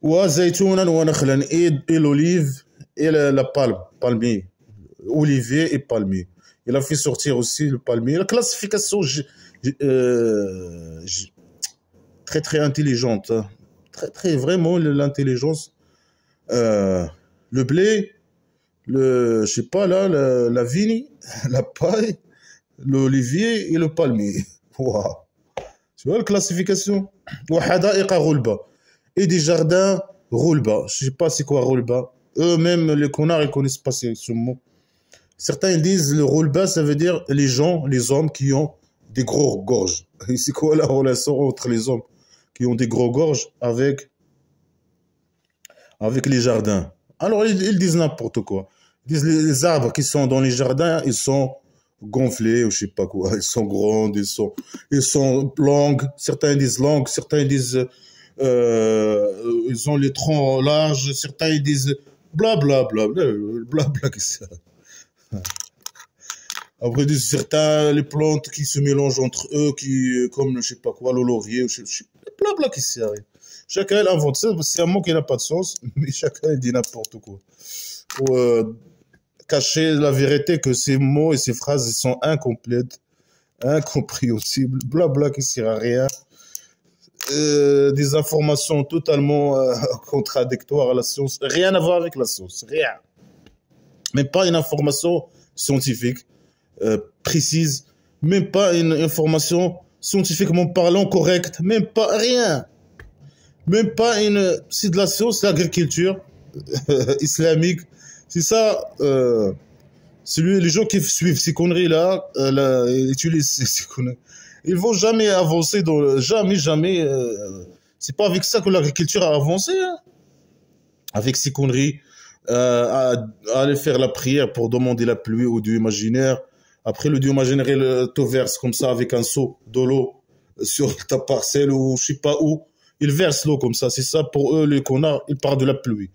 وزيتونا ونخلا et l'olive et la palme, palmier, olivier et palmier. Il a fait sortir aussi le palmier. La classification très très intelligente, hein. Très très vraiment l'intelligence. Le blé, je sais pas là, la vigne, la paille, l'olivier et le palmier. Waouh. Tu vois la classification. وحدائق غلبة. Et des jardins Roulba. Je sais pas c'est quoi Roulba. Eux-mêmes, les connards, ils connaissent pas ce mot. Certains disent le Roulba, ça veut dire les gens, les hommes qui ont des gros gorges. Et c'est quoi la relation entre les hommes qui ont des gros gorges avec les jardins? Alors, ils disent n'importe quoi. Ils disent les arbres qui sont dans les jardins, ils sont gonflés ou je sais pas quoi. Ils sont grands, ils sont longs. Certains disent longs, certains disent ils ont les troncs larges, certains ils disent bla bla bla bla bla bla que ça. Après ils disent certains les plantes qui se mélangent entre eux, qui comme je sais pas quoi, le laurier, bla bla que ça. Chacun il invente ça, c'est un mot qui n'a pas de sens, mais chacun il dit n'importe quoi pour cacher la vérité que ces mots et ces phrases sont incomplètes, incompréhensibles, bla bla qui sert à rien. Des informations totalement contradictoires à la science. Rien à voir avec la science. Rien. Même pas une information scientifique précise. Même pas une information scientifiquement parlant correcte. Même pas rien. Même pas une... C'est de la science, l'agriculture islamique. C'est ça... les gens qui suivent ces conneries-là, ils utilisent ces conneries. Ils vont jamais avancer jamais. C'est pas avec ça que l'agriculture a avancé, hein. Avec ces conneries, à aller faire la prière pour demander la pluie au Dieu imaginaire. Après, le Dieu imaginaire, il te verse comme ça avec un seau de l'eau sur ta parcelle ou je sais pas où. Il verse l'eau comme ça. C'est ça pour eux, les connards, ils parlent de la pluie.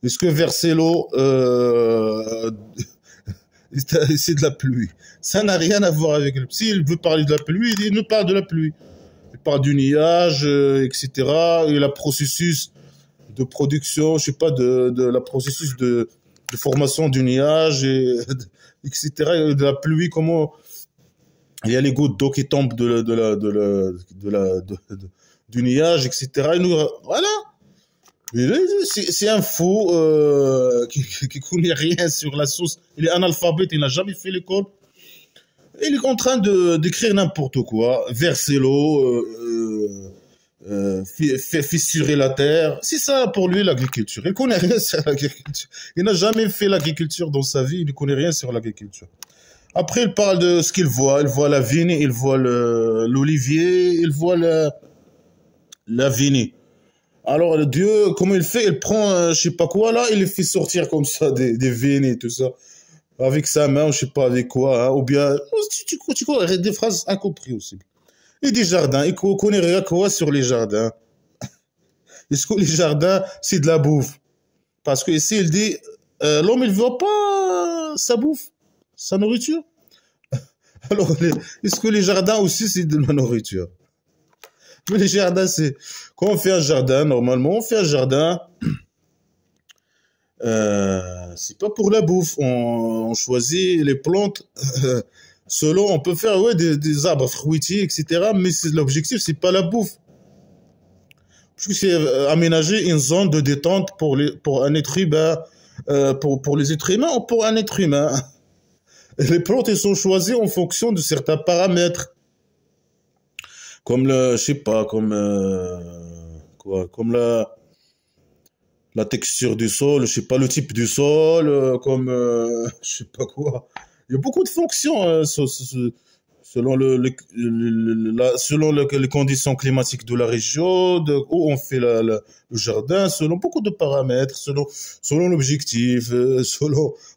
Est-ce que verser l'eau, c'est de la pluie? Ça n'a rien à voir avec le... S'il veut parler de la pluie, il nous parle de la pluie. Il parle du nuage, etc. Et le processus de production, je sais pas, la processus de formation du nuage, etc. Et de la pluie, comment il y a les gouttes d'eau qui tombent du nuage, etc. Et nous, voilà. C'est un fou qui connaît rien sur la source. Il est analphabète, il n'a jamais fait l'école. Il est en train d'écrire n'importe quoi, verser l'eau, fissurer la terre. C'est ça pour lui l'agriculture. Il connaît rien sur l'agriculture. Il n'a jamais fait l'agriculture dans sa vie. Il ne connaît rien sur l'agriculture. Après, il parle de ce qu'il voit. Il voit la vigne, il voit l'olivier, il voit la vigne. Alors, le Dieu, comment il fait? Il prend, je sais pas quoi, là, il fait sortir comme ça des vignes et tout ça. Avec sa main, je sais pas avec quoi, hein, ou bien, tu connais des phrases incompréhensibles. Et des jardins, il connaît rien quoi sur les jardins. Est-ce que les jardins, c'est de la bouffe? Parce que ici, il dit, l'homme, il veut pas sa bouffe, sa nourriture. Alors, est-ce que les jardins aussi, c'est de la nourriture? Mais les jardins, c'est... Quand on fait un jardin, normalement, on fait un jardin... c'est pas pour la bouffe. On choisit les plantes selon... On peut faire des arbres fruitiers, etc. Mais l'objectif, c'est pas la bouffe. Parce que c'est aménager une zone de détente pour un être humain, pour les êtres humains ou pour un être humain. Et les plantes, elles sont choisies en fonction de certains paramètres. Comme je sais pas, comme la texture du sol, je sais pas, le type du sol, je sais pas quoi. Il y a beaucoup de fonctions selon les conditions climatiques de la région, où on fait le jardin, selon beaucoup de paramètres, selon l'objectif,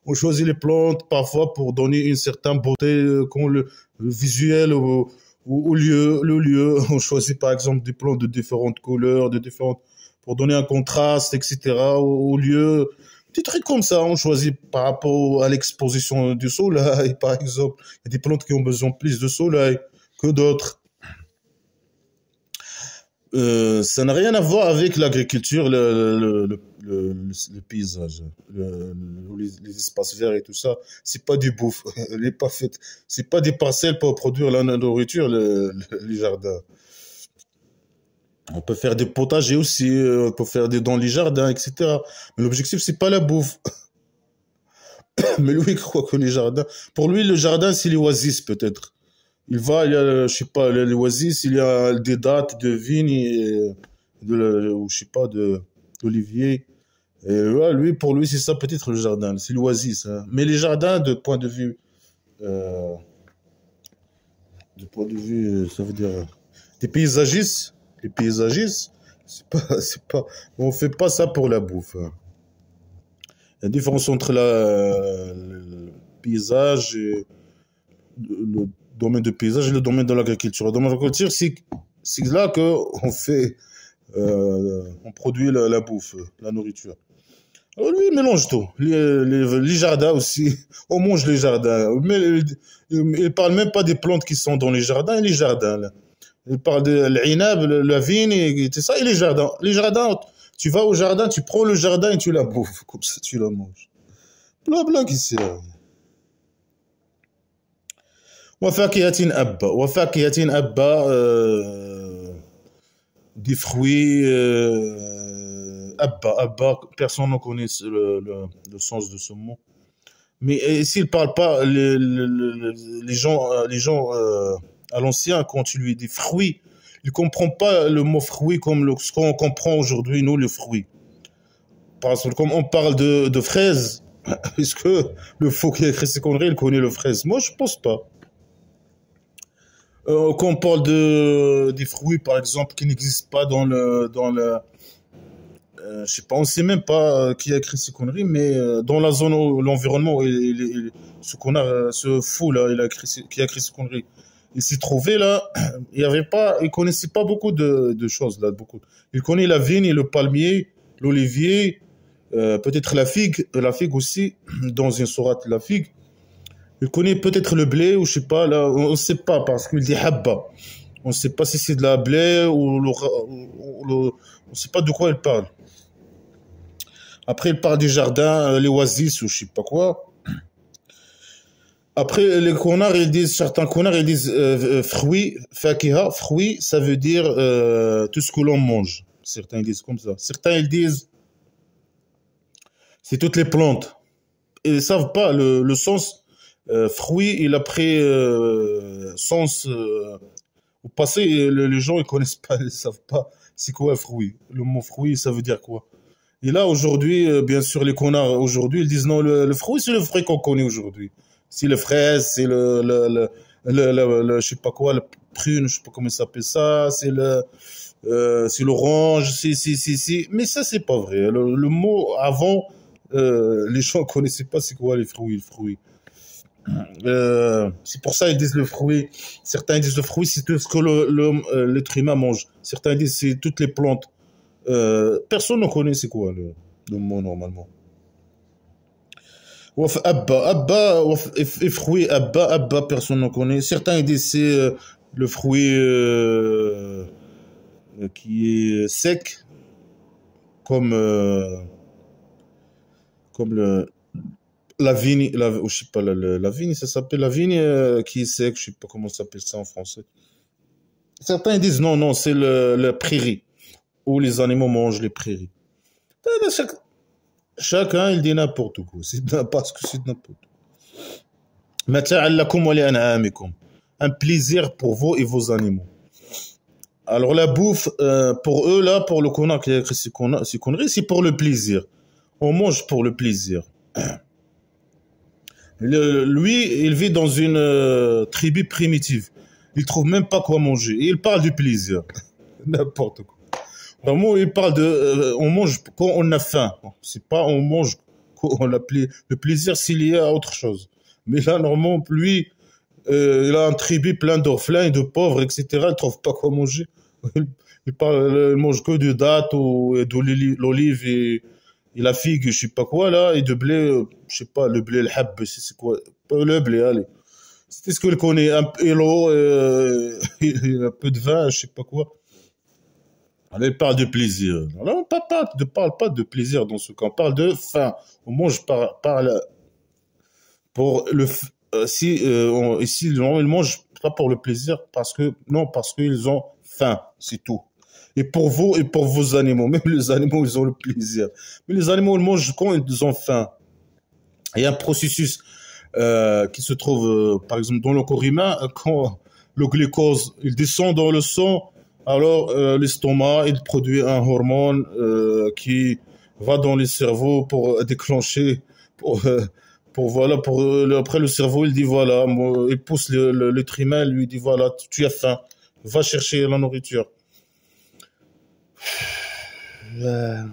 on choisit les plantes parfois pour donner une certaine beauté, comme le visuel au lieu, on choisit par exemple des plantes de différentes couleurs, pour donner un contraste, etc. au lieu, des trucs comme ça, on choisit par rapport à l'exposition du soleil, par exemple. Il y a des plantes qui ont besoin plus de soleil que d'autres. Ça n'a rien à voir avec l'agriculture, le paysage, les espaces verts et tout ça. C'est pas du bouffe. Elle est pas faite. C'est pas des parcelles pour produire la nourriture, les jardins. On peut faire des potagers aussi, on peut faire des dans les jardins, etc. Mais l'objectif, c'est pas la bouffe. Mais lui, il croit que les jardins. Pour lui, le jardin, c'est les oasis, peut-être. Il va, il y a, je sais pas, les oasis, il y a des dattes de vignes, et ou je sais pas, d'olivier. Et ouais, lui, pour lui, c'est ça peut-être le jardin, c'est l'oasis, hein. Mais les jardins, euh, de point de vue, ça veut dire, des paysagistes, les paysagistes, c'est pas, on fait pas ça pour la bouffe, hein. Il y a une différence entre le paysage et le domaine de paysage et le domaine de l'agriculture. Le domaine de l'agriculture, c'est là que on produit la bouffe, la nourriture. Alors lui, il mélange tout. Les jardins aussi. On mange les jardins. Mais il parle même pas des plantes qui sont dans les jardins et les jardins, là. Il parle de l'inab, la vigne, et tout ça, et les jardins. Les jardins, tu vas au jardin, tu prends le jardin et tu la bouffes. Comme ça, tu la manges. Blabla, qui c'est là? وفاكهة أبا وفاكهة أبا des fruits abba, personne ne connaît le sens de ce mot. Mais s'il parle pas, les gens à l'ancien, quand tu lui dis fruits, il comprend pas le mot fruit comme ce qu'on comprend aujourd'hui, nous, le fruit. Parce que comme on parle de fraises, est-ce que le faux qui a écrit ces conneries, il connaît le fraise? Moi, je pense pas. Quand on parle des fruits, par exemple, qui n'existent pas je sais pas, on sait même pas qui a écrit ces conneries, mais dans la zone, l'environnement, ce connard, ce fou là, qui a écrit ces conneries, il s'est trouvé là, il connaissait pas beaucoup de choses là, beaucoup. Il connaît la vigne, et le palmier, l'olivier, peut-être la figue aussi, dans une sourate la figue. Il connaît peut-être le blé ou je sais pas là, on ne sait pas parce qu'il dit habba. On ne sait pas si c'est de la blé on ne sait pas de quoi il parle. Après, il parle du jardin, les oasis ou je sais pas quoi. Après, certains connards, ils disent fruits, fakiha, fruits, ça veut dire tout ce que l'on mange. Certains ils disent comme ça. Certains ils disent c'est toutes les plantes. Ils ne savent pas le sens. Fruit, il a pris sens au passé. Les gens ils connaissent pas, ils savent pas c'est quoi un fruit. Le mot fruit, ça veut dire quoi. Et là, aujourd'hui, bien sûr, les connards, aujourd'hui, ils disent non, le fruit, c'est le fruit qu'on connaît aujourd'hui. C'est le fraise, c'est je sais pas quoi, le prune, je sais pas comment ça s'appelle ça, c'est l'orange, mais ça, c'est pas vrai. Le mot avant, les gens connaissaient pas c'est quoi les fruits, le fruit. C'est pour ça ils disent le fruit. Certains disent le fruit, c'est tout ce que l'être humain mange. Certains disent c'est toutes les plantes. Personne ne connaît c'est quoi le mot normalement. Et fruit, abba, personne ne connaît. Certains disent c'est le fruit qui est sec, comme, comme la vigne, je sais pas, la vigne, ça s'appelle la vigne qui est sec, je sais pas comment ça s'appelle ça en français. Certains disent non, non, c'est la prairie, où les animaux mangent les prairies. Chacun, il dit n'importe quoi. Parce que c'est n'importe quoi. Un plaisir pour vous et vos animaux. Alors la bouffe, pour eux, là, pour le connard qui a écrit ces conneries, c'est pour le plaisir. On mange pour le plaisir. Lui, il vit dans une tribu primitive. Il trouve même pas quoi manger. Et il parle du plaisir. N'importe quoi. Vraiment, il parle on mange quand on a faim. C'est pas on mange quand on a le plaisir s'il y a autre chose. Mais là, normalement, lui, il a un tribu plein d'orphelins et de pauvres, etc. Il trouve pas quoi manger. Il mange que de dattes et de l'olive et la figue, je sais pas quoi là, et de blé, je sais pas, le blé, le hab, c'est quoi? Pas le blé, allez. C'était ce qu'il connaît, et l'eau, et un peu de vin, je sais pas quoi. Alors, il parle de plaisir. Alors, ne parle pas de plaisir dans ce cas. On parle de faim. Au moins, parle pour si ici, ils mangent pas pour le plaisir, parce que non, parce qu'ils ont faim, c'est tout. Et pour vos animaux, même les animaux, ils ont le plaisir. Mais les animaux, ils mangent quand ils ont faim. Il y a un processus qui se trouve, par exemple, dans le corps humain, quand le glucose il descend dans le sang, alors l'estomac il produit un hormone qui va dans le cerveau pour déclencher, pour, euh, voilà, après le cerveau il dit voilà, il pousse l'être humain, lui dit voilà, tu as faim, va chercher la nourriture. Euh,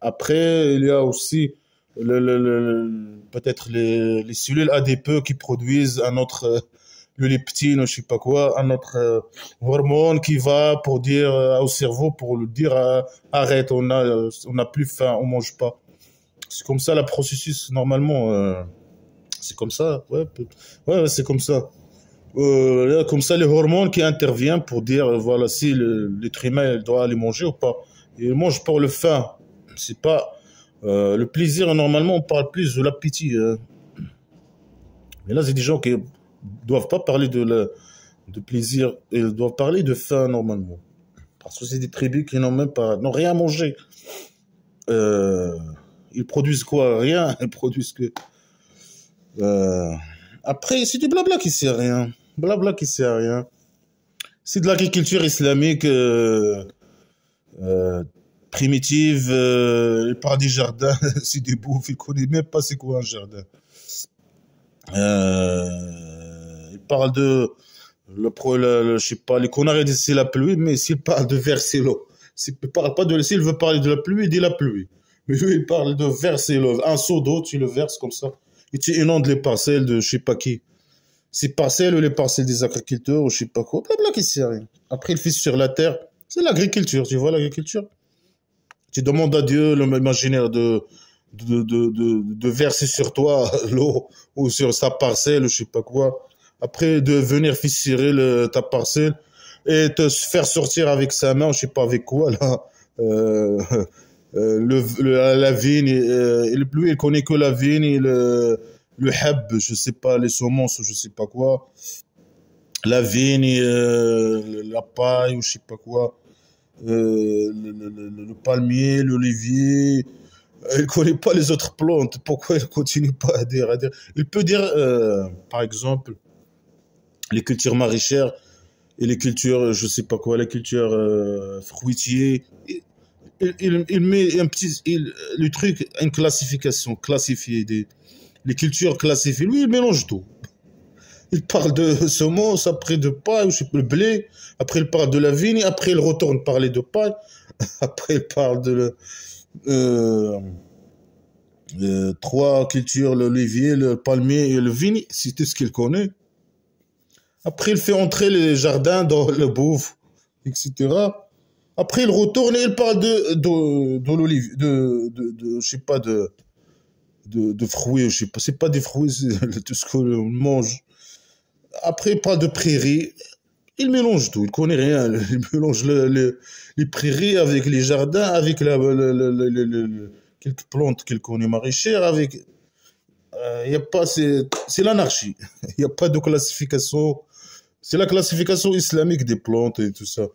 Après, il y a aussi peut-être les cellules adipeuses qui produisent un autre, le leptine, je sais pas quoi, un autre hormone qui va pour dire au cerveau, pour le dire arrête, on a plus faim, on mange pas. C'est comme ça le processus normalement. C'est comme ça, ouais, ouais, c'est comme ça. Là, comme ça, les hormones qui interviennent pour dire voilà si l'être humain il doit aller manger ou pas. Il mange pour le faim. C'est pas le plaisir. Normalement, on parle plus de l'appétit. Mais là, c'est des gens qui doivent pas parler de plaisir. Ils doivent parler de faim normalement. Parce que c'est des tribus qui n'ont rien mangé. Euh, Ils produisent quoi? Rien. Ils produisent que. euh, Après, c'est du blabla qui sert à rien. Blabla qui sert à rien. C'est de l'agriculture islamique euh, primitive. Il parle des jardins, c'est des bouffes. Il connaît même pas c'est quoi un jardin. Il parle de je sais pas, les connards disent c'est la pluie, mais s'il parle de verser l'eau, s'il veut parler de la pluie, il dit la pluie. Mais lui, il parle de verser l'eau. Un seau d'eau, tu le verses comme ça. Et tu inondes les parcelles de je sais pas qui. Ces parcelles ou les parcelles des agriculteurs ou je sais pas quoi. Blabla qui sert à rien. Après, il fait sur la terre. C'est l'agriculture, tu vois l'agriculture. Tu demandes à Dieu, l'imaginaire de verser sur toi l'eau ou sur sa parcelle ou je sais pas quoi. Après, de venir fissurer ta parcelle et te faire sortir avec sa main, je sais pas avec quoi, là, euh, la vigne, lui, il connaît que la vigne et le hab, je sais pas, les semences ou je sais pas quoi, la vigne, la paille ou je sais pas quoi, le palmier, l'olivier. Il connaît pas les autres plantes. Pourquoi il continue pas à dire. Il peut dire, par exemple, les cultures maraîchères et les cultures, je sais pas quoi, les cultures fruitiers. Il met le truc, une classification, classifiée les cultures classifiées. Lui, il mélange tout. Il parle de semences, après de paille, je sais pas, le blé. Après, il parle de la vigne. Après, il retourne parler de paille. Après, il parle euh, trois cultures, l'olivier, le palmier et le vigne. C'est tout ce qu'il connaît. Après, il fait entrer les jardins dans le bouffe, etc. Après, il retourne et il parle de l'olive, je sais pas, de fruits, je sais pas, c'est pas des fruits, c'est tout ce qu'on mange. Après, il parle de prairies. Il mélange tout, il connaît rien. Il mélange les prairies avec les jardins, avec quelques plantes qu'il connaît maraîchères, avec. Y a pas, c'est l'anarchie. Il n'y a pas de classification. C'est la classification islamique des plantes et tout ça.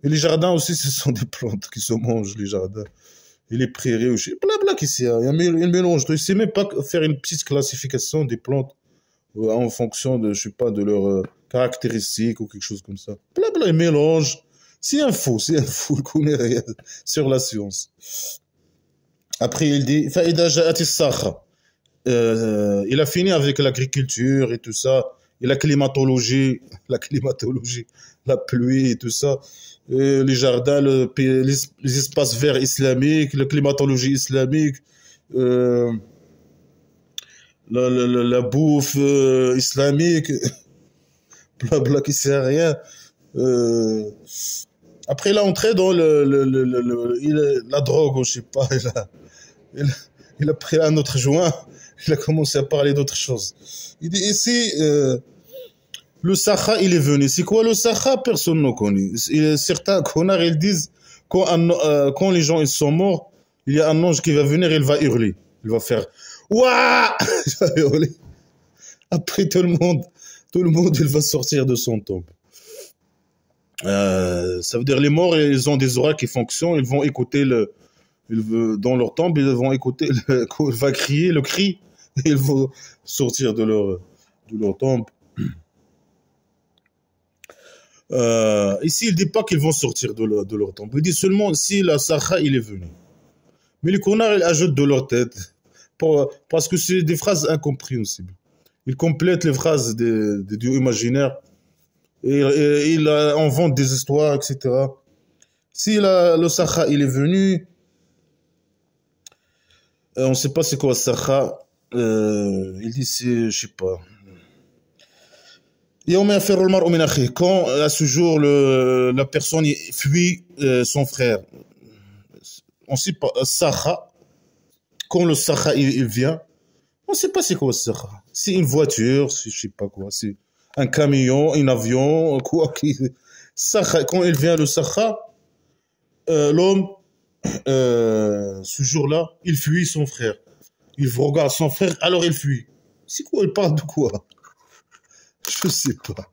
Et les jardins aussi, ce sont des plantes qui se mangent, les jardins. Et les prairies aussi. Blabla qui sait. Il mélange tout. Il ne sait même pas faire une petite classification des plantes en fonction de, je sais pas, de leurs caractéristiques ou quelque chose comme ça. Blabla, il mélange. C'est un fou, il connaît rien sur la science. Après, il dit, فإذا جاءت الصاخة. Il a fini avec l'agriculture et tout ça, et la climatologie, la pluie et tout ça, et les jardins, les espaces verts islamiques, la climatologie islamique, euh, la bouffe islamique, blabla qui sert à rien. Euh, Après, il a entré dans la drogue, je sais pas, il, il a pris un autre joint, il a commencé à parler d'autre chose. Il dit ici, le Sakha, il est venu. C'est quoi le Sakha? Personne ne connaît. Certains connards, ils disent quand les gens ils sont morts, il y a un ange qui va venir, il va hurler. Il va faire Ouah. Il va hurler. Après, tout le monde, il va sortir de son tombe. Ça veut dire les morts, ils ont des oreilles qui fonctionnent, ils vont écouter dans leur tombe, ils vont écouter, quand il va crier le cri, et ils vont sortir de leur tombe. Ici, il ne dit pas qu'ils vont sortir de leur tombe. Il dit seulement si la Sakha, il est venu. Mais les connards, ils ajoutent de leur tête. Parce que c'est des phrases incompréhensibles. Ils complètent les phrases des dieux imaginaires. Et ils inventent des histoires, etc. Si le Sakha, il est venu, on ne sait pas c'est quoi Sakha. Il dit, je ne sais pas. Quand à ce jour la personne fuit son frère, on ne sait pas, Sakha, quand le Sakha il vient, on ne sait pas c'est quoi Sakha. C'est une voiture, je ne sais pas quoi, c'est un camion, un avion, quoi. Sakha, quand il vient le Sakha, l'homme, ce jour-là, il fuit son frère. Il regarde son frère, alors il fuit. C'est quoi, il parle de quoi? Je ne sais pas.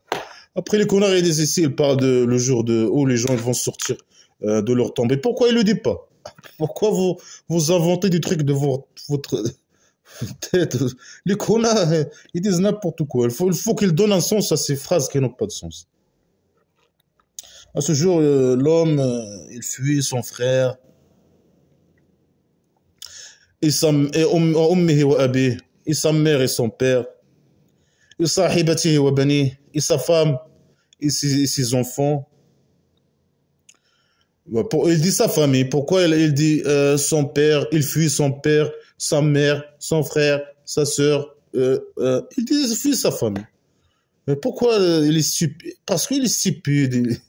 Après, les connards, ils parlent de le jour où les gens vont sortir de leur tombe. Et pourquoi ils ne le disent pas? Pourquoi vous inventez des trucs de votre tête? Les connards, ils disent n'importe quoi. Il faut qu'ils donnent un sens à ces phrases qui n'ont pas de sens. À ce jour, l'homme, il fuit son frère. Et sa mère et son père. Et sa femme et ses enfants. Il dit sa famille. Pourquoi il dit son père, il fuit son père, sa mère, son frère, sa sœur. Il dit il fuit sa famille. Mais pourquoi il est stupide? Parce qu'il est stupide.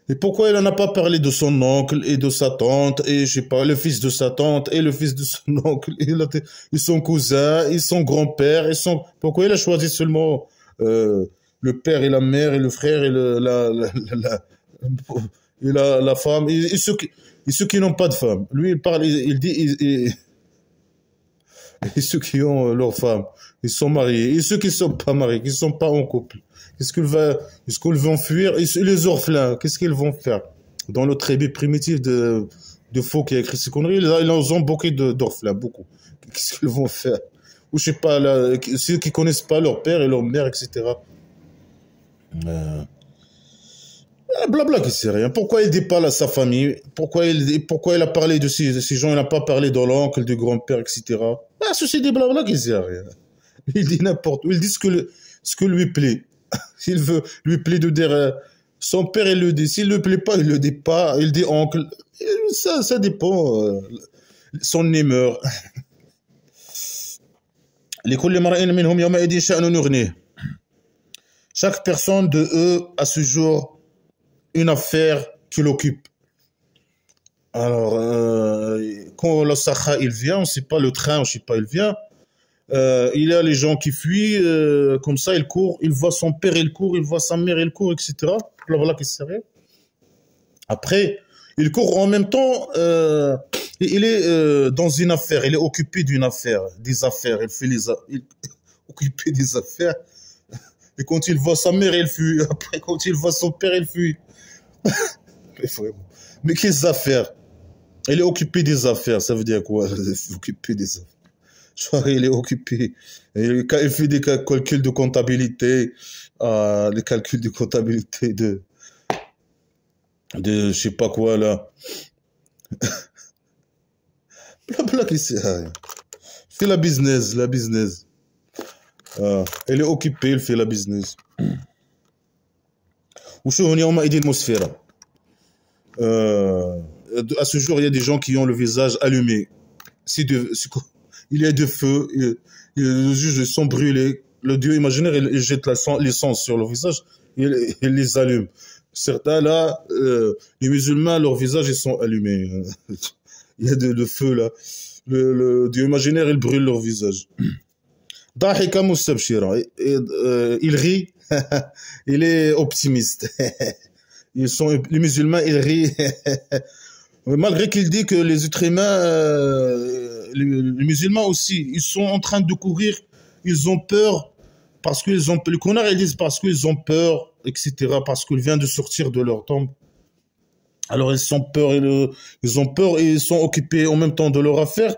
Et pourquoi il n'en a pas parlé de son oncle et de sa tante, et je sais pas, le fils de sa tante, et le fils de son oncle, et son cousin, et son grand-père, Pourquoi il a choisi seulement le père et la mère, et le frère, et la femme, et ceux qui n'ont pas de femme. Lui, il parle, il dit... Et ceux qui ont leur femme, ils sont mariés. Et ceux qui ne sont pas mariés, qui ne sont pas en couple. Est-ce qu'ils vont fuir? Et les orphelins, qu'est-ce qu'ils vont faire? Dans le tribu primitif de Faux qui a écrit ces conneries, ils ont beaucoup d'orphelins, beaucoup. Qu'est-ce qu'ils vont faire? Ou je sais pas, ceux qui ne connaissent pas leur père et leur mère, etc. Blabla qui sait rien. Pourquoi il dit pas à sa famille? Pourquoi il a parlé de ces gens? Il n'a pas parlé de l'oncle, du grand-père, etc. Ah, ceci dit blabla qui sait rien. Il dit n'importe où. Il dit ce que lui plaît. S'il veut lui plaît de dire son père, il le dit. S'il ne lui plaît pas, il le dit pas. Il dit oncle. Ça dépend. Son humeur. Chaque personne de eux à ce jour une affaire qui l'occupe. Alors, quand le Sakha il vient, on ne sait pas le train, on ne sait pas il vient. Il y a les gens qui fuient, comme ça, ils courent, ils voient son père, il court, ils voient sa mère, il court, etc. Voilà qui sait rien. Après, il court en même temps, il est dans une affaire, il est occupé d'une affaire, des affaires, il est occupé des affaires. Et quand il voit sa mère, il fuit. Après, quand il voit son père, il fuit. Mais quelles affaires? Il est occupé des affaires, ça veut dire quoi? Occupé des affaires. Je crois qu'il est occupé. Il fait des calculs de comptabilité, des calculs de comptabilité de je sais pas quoi là. Blabla qui sait rien. Il fait la business. Il est occupé, il fait la business. وشو هنا هما ايدين المسفرة. À ce jour, il y a des gens qui ont le visage allumé. Il y a du feu, les juges sont brûlés. Le dieu imaginaire, il jette l'essence sur leur visage, il les allume. Certains là, les musulmans, leurs visages, ils sont allumés. Il y a de feu là. Le dieu imaginaire, il brûle leur visage. ضاحكة مستبشرة. Il rit, il est optimiste. Les musulmans, ils rient. Malgré qu'il dit que les êtres humains, les musulmans aussi, ils sont en train de courir, ils ont peur, parce qu'ils ont, les connards, ils disent parce qu'ils ont peur, etc., parce qu'ils viennent de sortir de leur tombe. Alors ils ont peur, ils ont peur et ils sont occupés en même temps de leur affaire.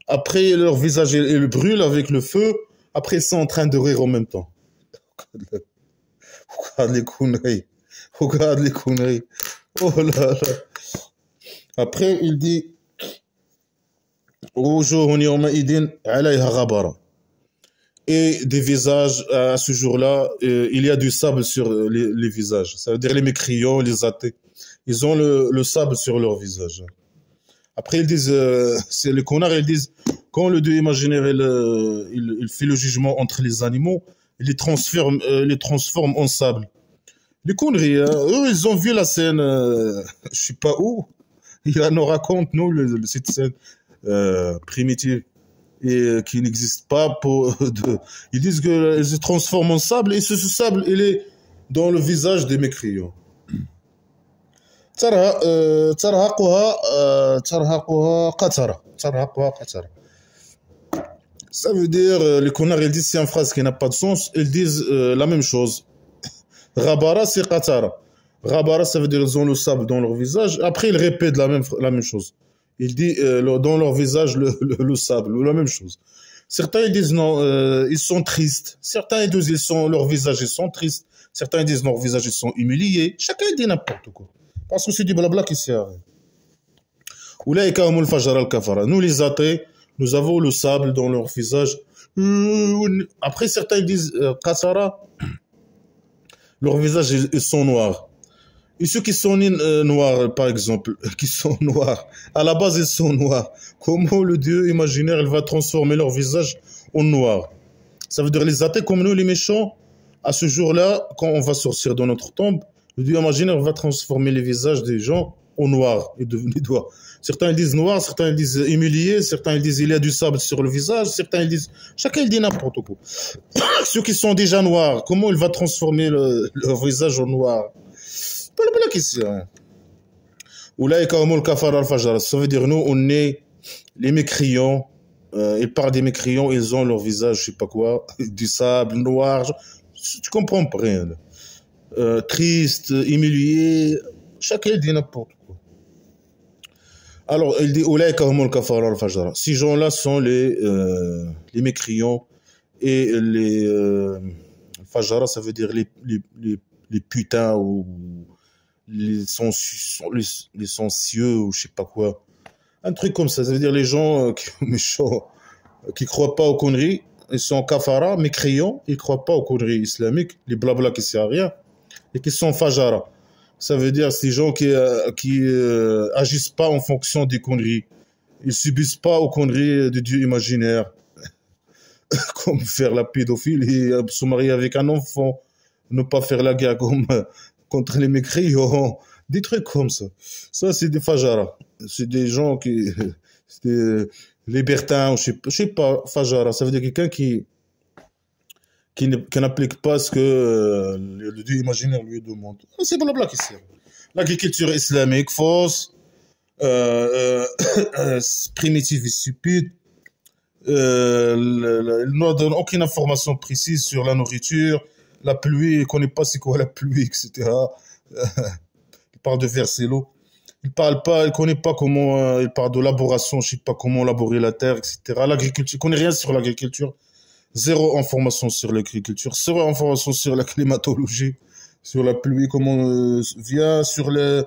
Après, leur visage, il brûle avec le feu. Après, ils sont en train de rire en même temps. Regarde les conneries. Regarde les conneries. Oh là là. Après, il dit et des visages, à ce jour-là, il y a du sable sur les visages. Ça veut dire les mécréants, les athées. Ils ont le sable sur leur visage. Après, ils disent, c'est les connards, ils disent, quand le Dieu imaginaire, il fait le jugement entre les animaux, il les transforme en sable. Les conneries, hein. Eux, ils ont vu la scène, je sais pas où. Il nous raconte, nous, cette scène primitive et qui n'existe pas Ils disent qu'ils se transforment en sable et ce sable, il est dans le visage des mécréants. ترهقها قترة. Ça veut dire, les connards, ils disent, c'est une phrase qui n'a pas de sens, ils disent la même chose. Ghabara, c'est qatara. Ghabara, ça veut dire ils ont le sable dans leur visage. Après, ils répètent la même chose. Il dit dans leur visage le sable, la même chose. Certains ils disent non, ils sont tristes. Certains ils disent leur visage ils sont tristes. Certains ils disent leur visage ils sont humiliés. Chacun dit n'importe quoi. Parce que c'est du blabla qui sert à rien. Nous les athées, nous avons le sable dans leur visage. Après certains ils disent qatara, leurs visages ils sont noirs. Et ceux qui sont noirs, par exemple, qui sont noirs, à la base ils sont noirs. Comment le Dieu imaginaire il va transformer leur visage en noir? Ça veut dire les athées comme nous, les méchants, à ce jour-là, quand on va sortir de notre tombe, le Dieu imaginaire va transformer les visages des gens en noir et devenir noirs. Certains ils disent noir, certains ils disent humilié, certains ils disent il y a du sable sur le visage, certains ils disent, chacun il dit n'importe quoi. Ceux qui sont déjà noirs, comment il va transformer leur visage en noir? Pas la question. Ça veut dire nous on est les mécréants, ils parlent des mécréants, ils ont leur visage je sais pas quoi, du sable noir, tu comprends pas rien là. Triste, humilié, chacun dit n'importe quoi. Alors il dit ces gens-là sont les mécréants et les fajara, ça veut dire les putains ou les sensieux ou je sais pas quoi. Un truc comme ça veut dire les gens qui sont méchants, qui croient pas aux conneries, ils sont kafara, mécréants, ils croient pas aux conneries islamiques, les blabla qui servent à rien, et qui sont fajara. Ça veut dire ces gens qui agissent pas en fonction des conneries. Ils subissent pas aux conneries de Dieu imaginaire, comme faire la pédophilie, se marier avec un enfant, ne pas faire la guerre contre les mécréants, des trucs comme ça. Ça, c'est des fajara. C'est des gens qui... C'est des libertins, je sais pas, fajara. Ça veut dire quelqu'un qui n'applique pas ce que le Dieu imaginaire lui demande. C'est blabla qui sert. L'agriculture islamique fausse, primitive et stupide. Il ne donne aucune information précise sur la nourriture, la pluie, il ne connaît pas c'est quoi la pluie, etc. Il parle de verser l'eau. Il parle pas, il connaît pas comment, il parle de laboration, je sais pas comment laborer la terre, etc. L'agriculture, il connaît rien sur l'agriculture. Zéro information sur l'agriculture, zéro information sur la climatologie, sur la pluie, comment vient, sur la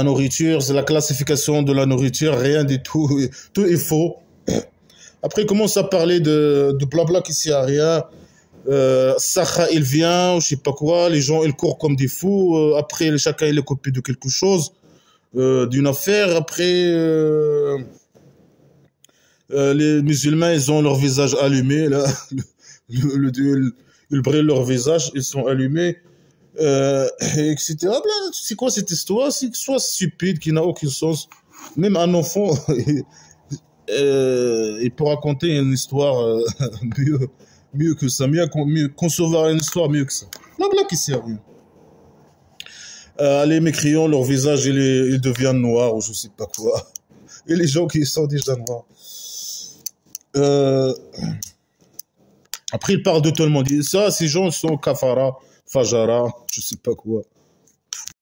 nourriture, c'est la classification de la nourriture, rien du tout, tout est faux. Après, il commence à parler de blabla qui sert à rien. Sakha, il vient, je sais pas quoi, les gens, ils courent comme des fous. Après, chacun, il est copié de quelque chose, d'une affaire. Après, les musulmans, ils ont leur visage allumé, là. Le Dieu, ils brûlent leur visage, ils sont allumés, etc. C'est quoi cette histoire? C'est soit stupide, qui n'a aucun sens. Même un enfant, il peut raconter une histoire mieux que ça, mieux concevoir une histoire mieux que ça. La blague qui sert à rien. les mécréants, leur visage, il devient noir ou je sais pas quoi. Et les gens qui sont déjà noirs. Euh, Après, il parle de tout le monde. Et ça, ces gens sont kafara, fajara, je sais pas quoi.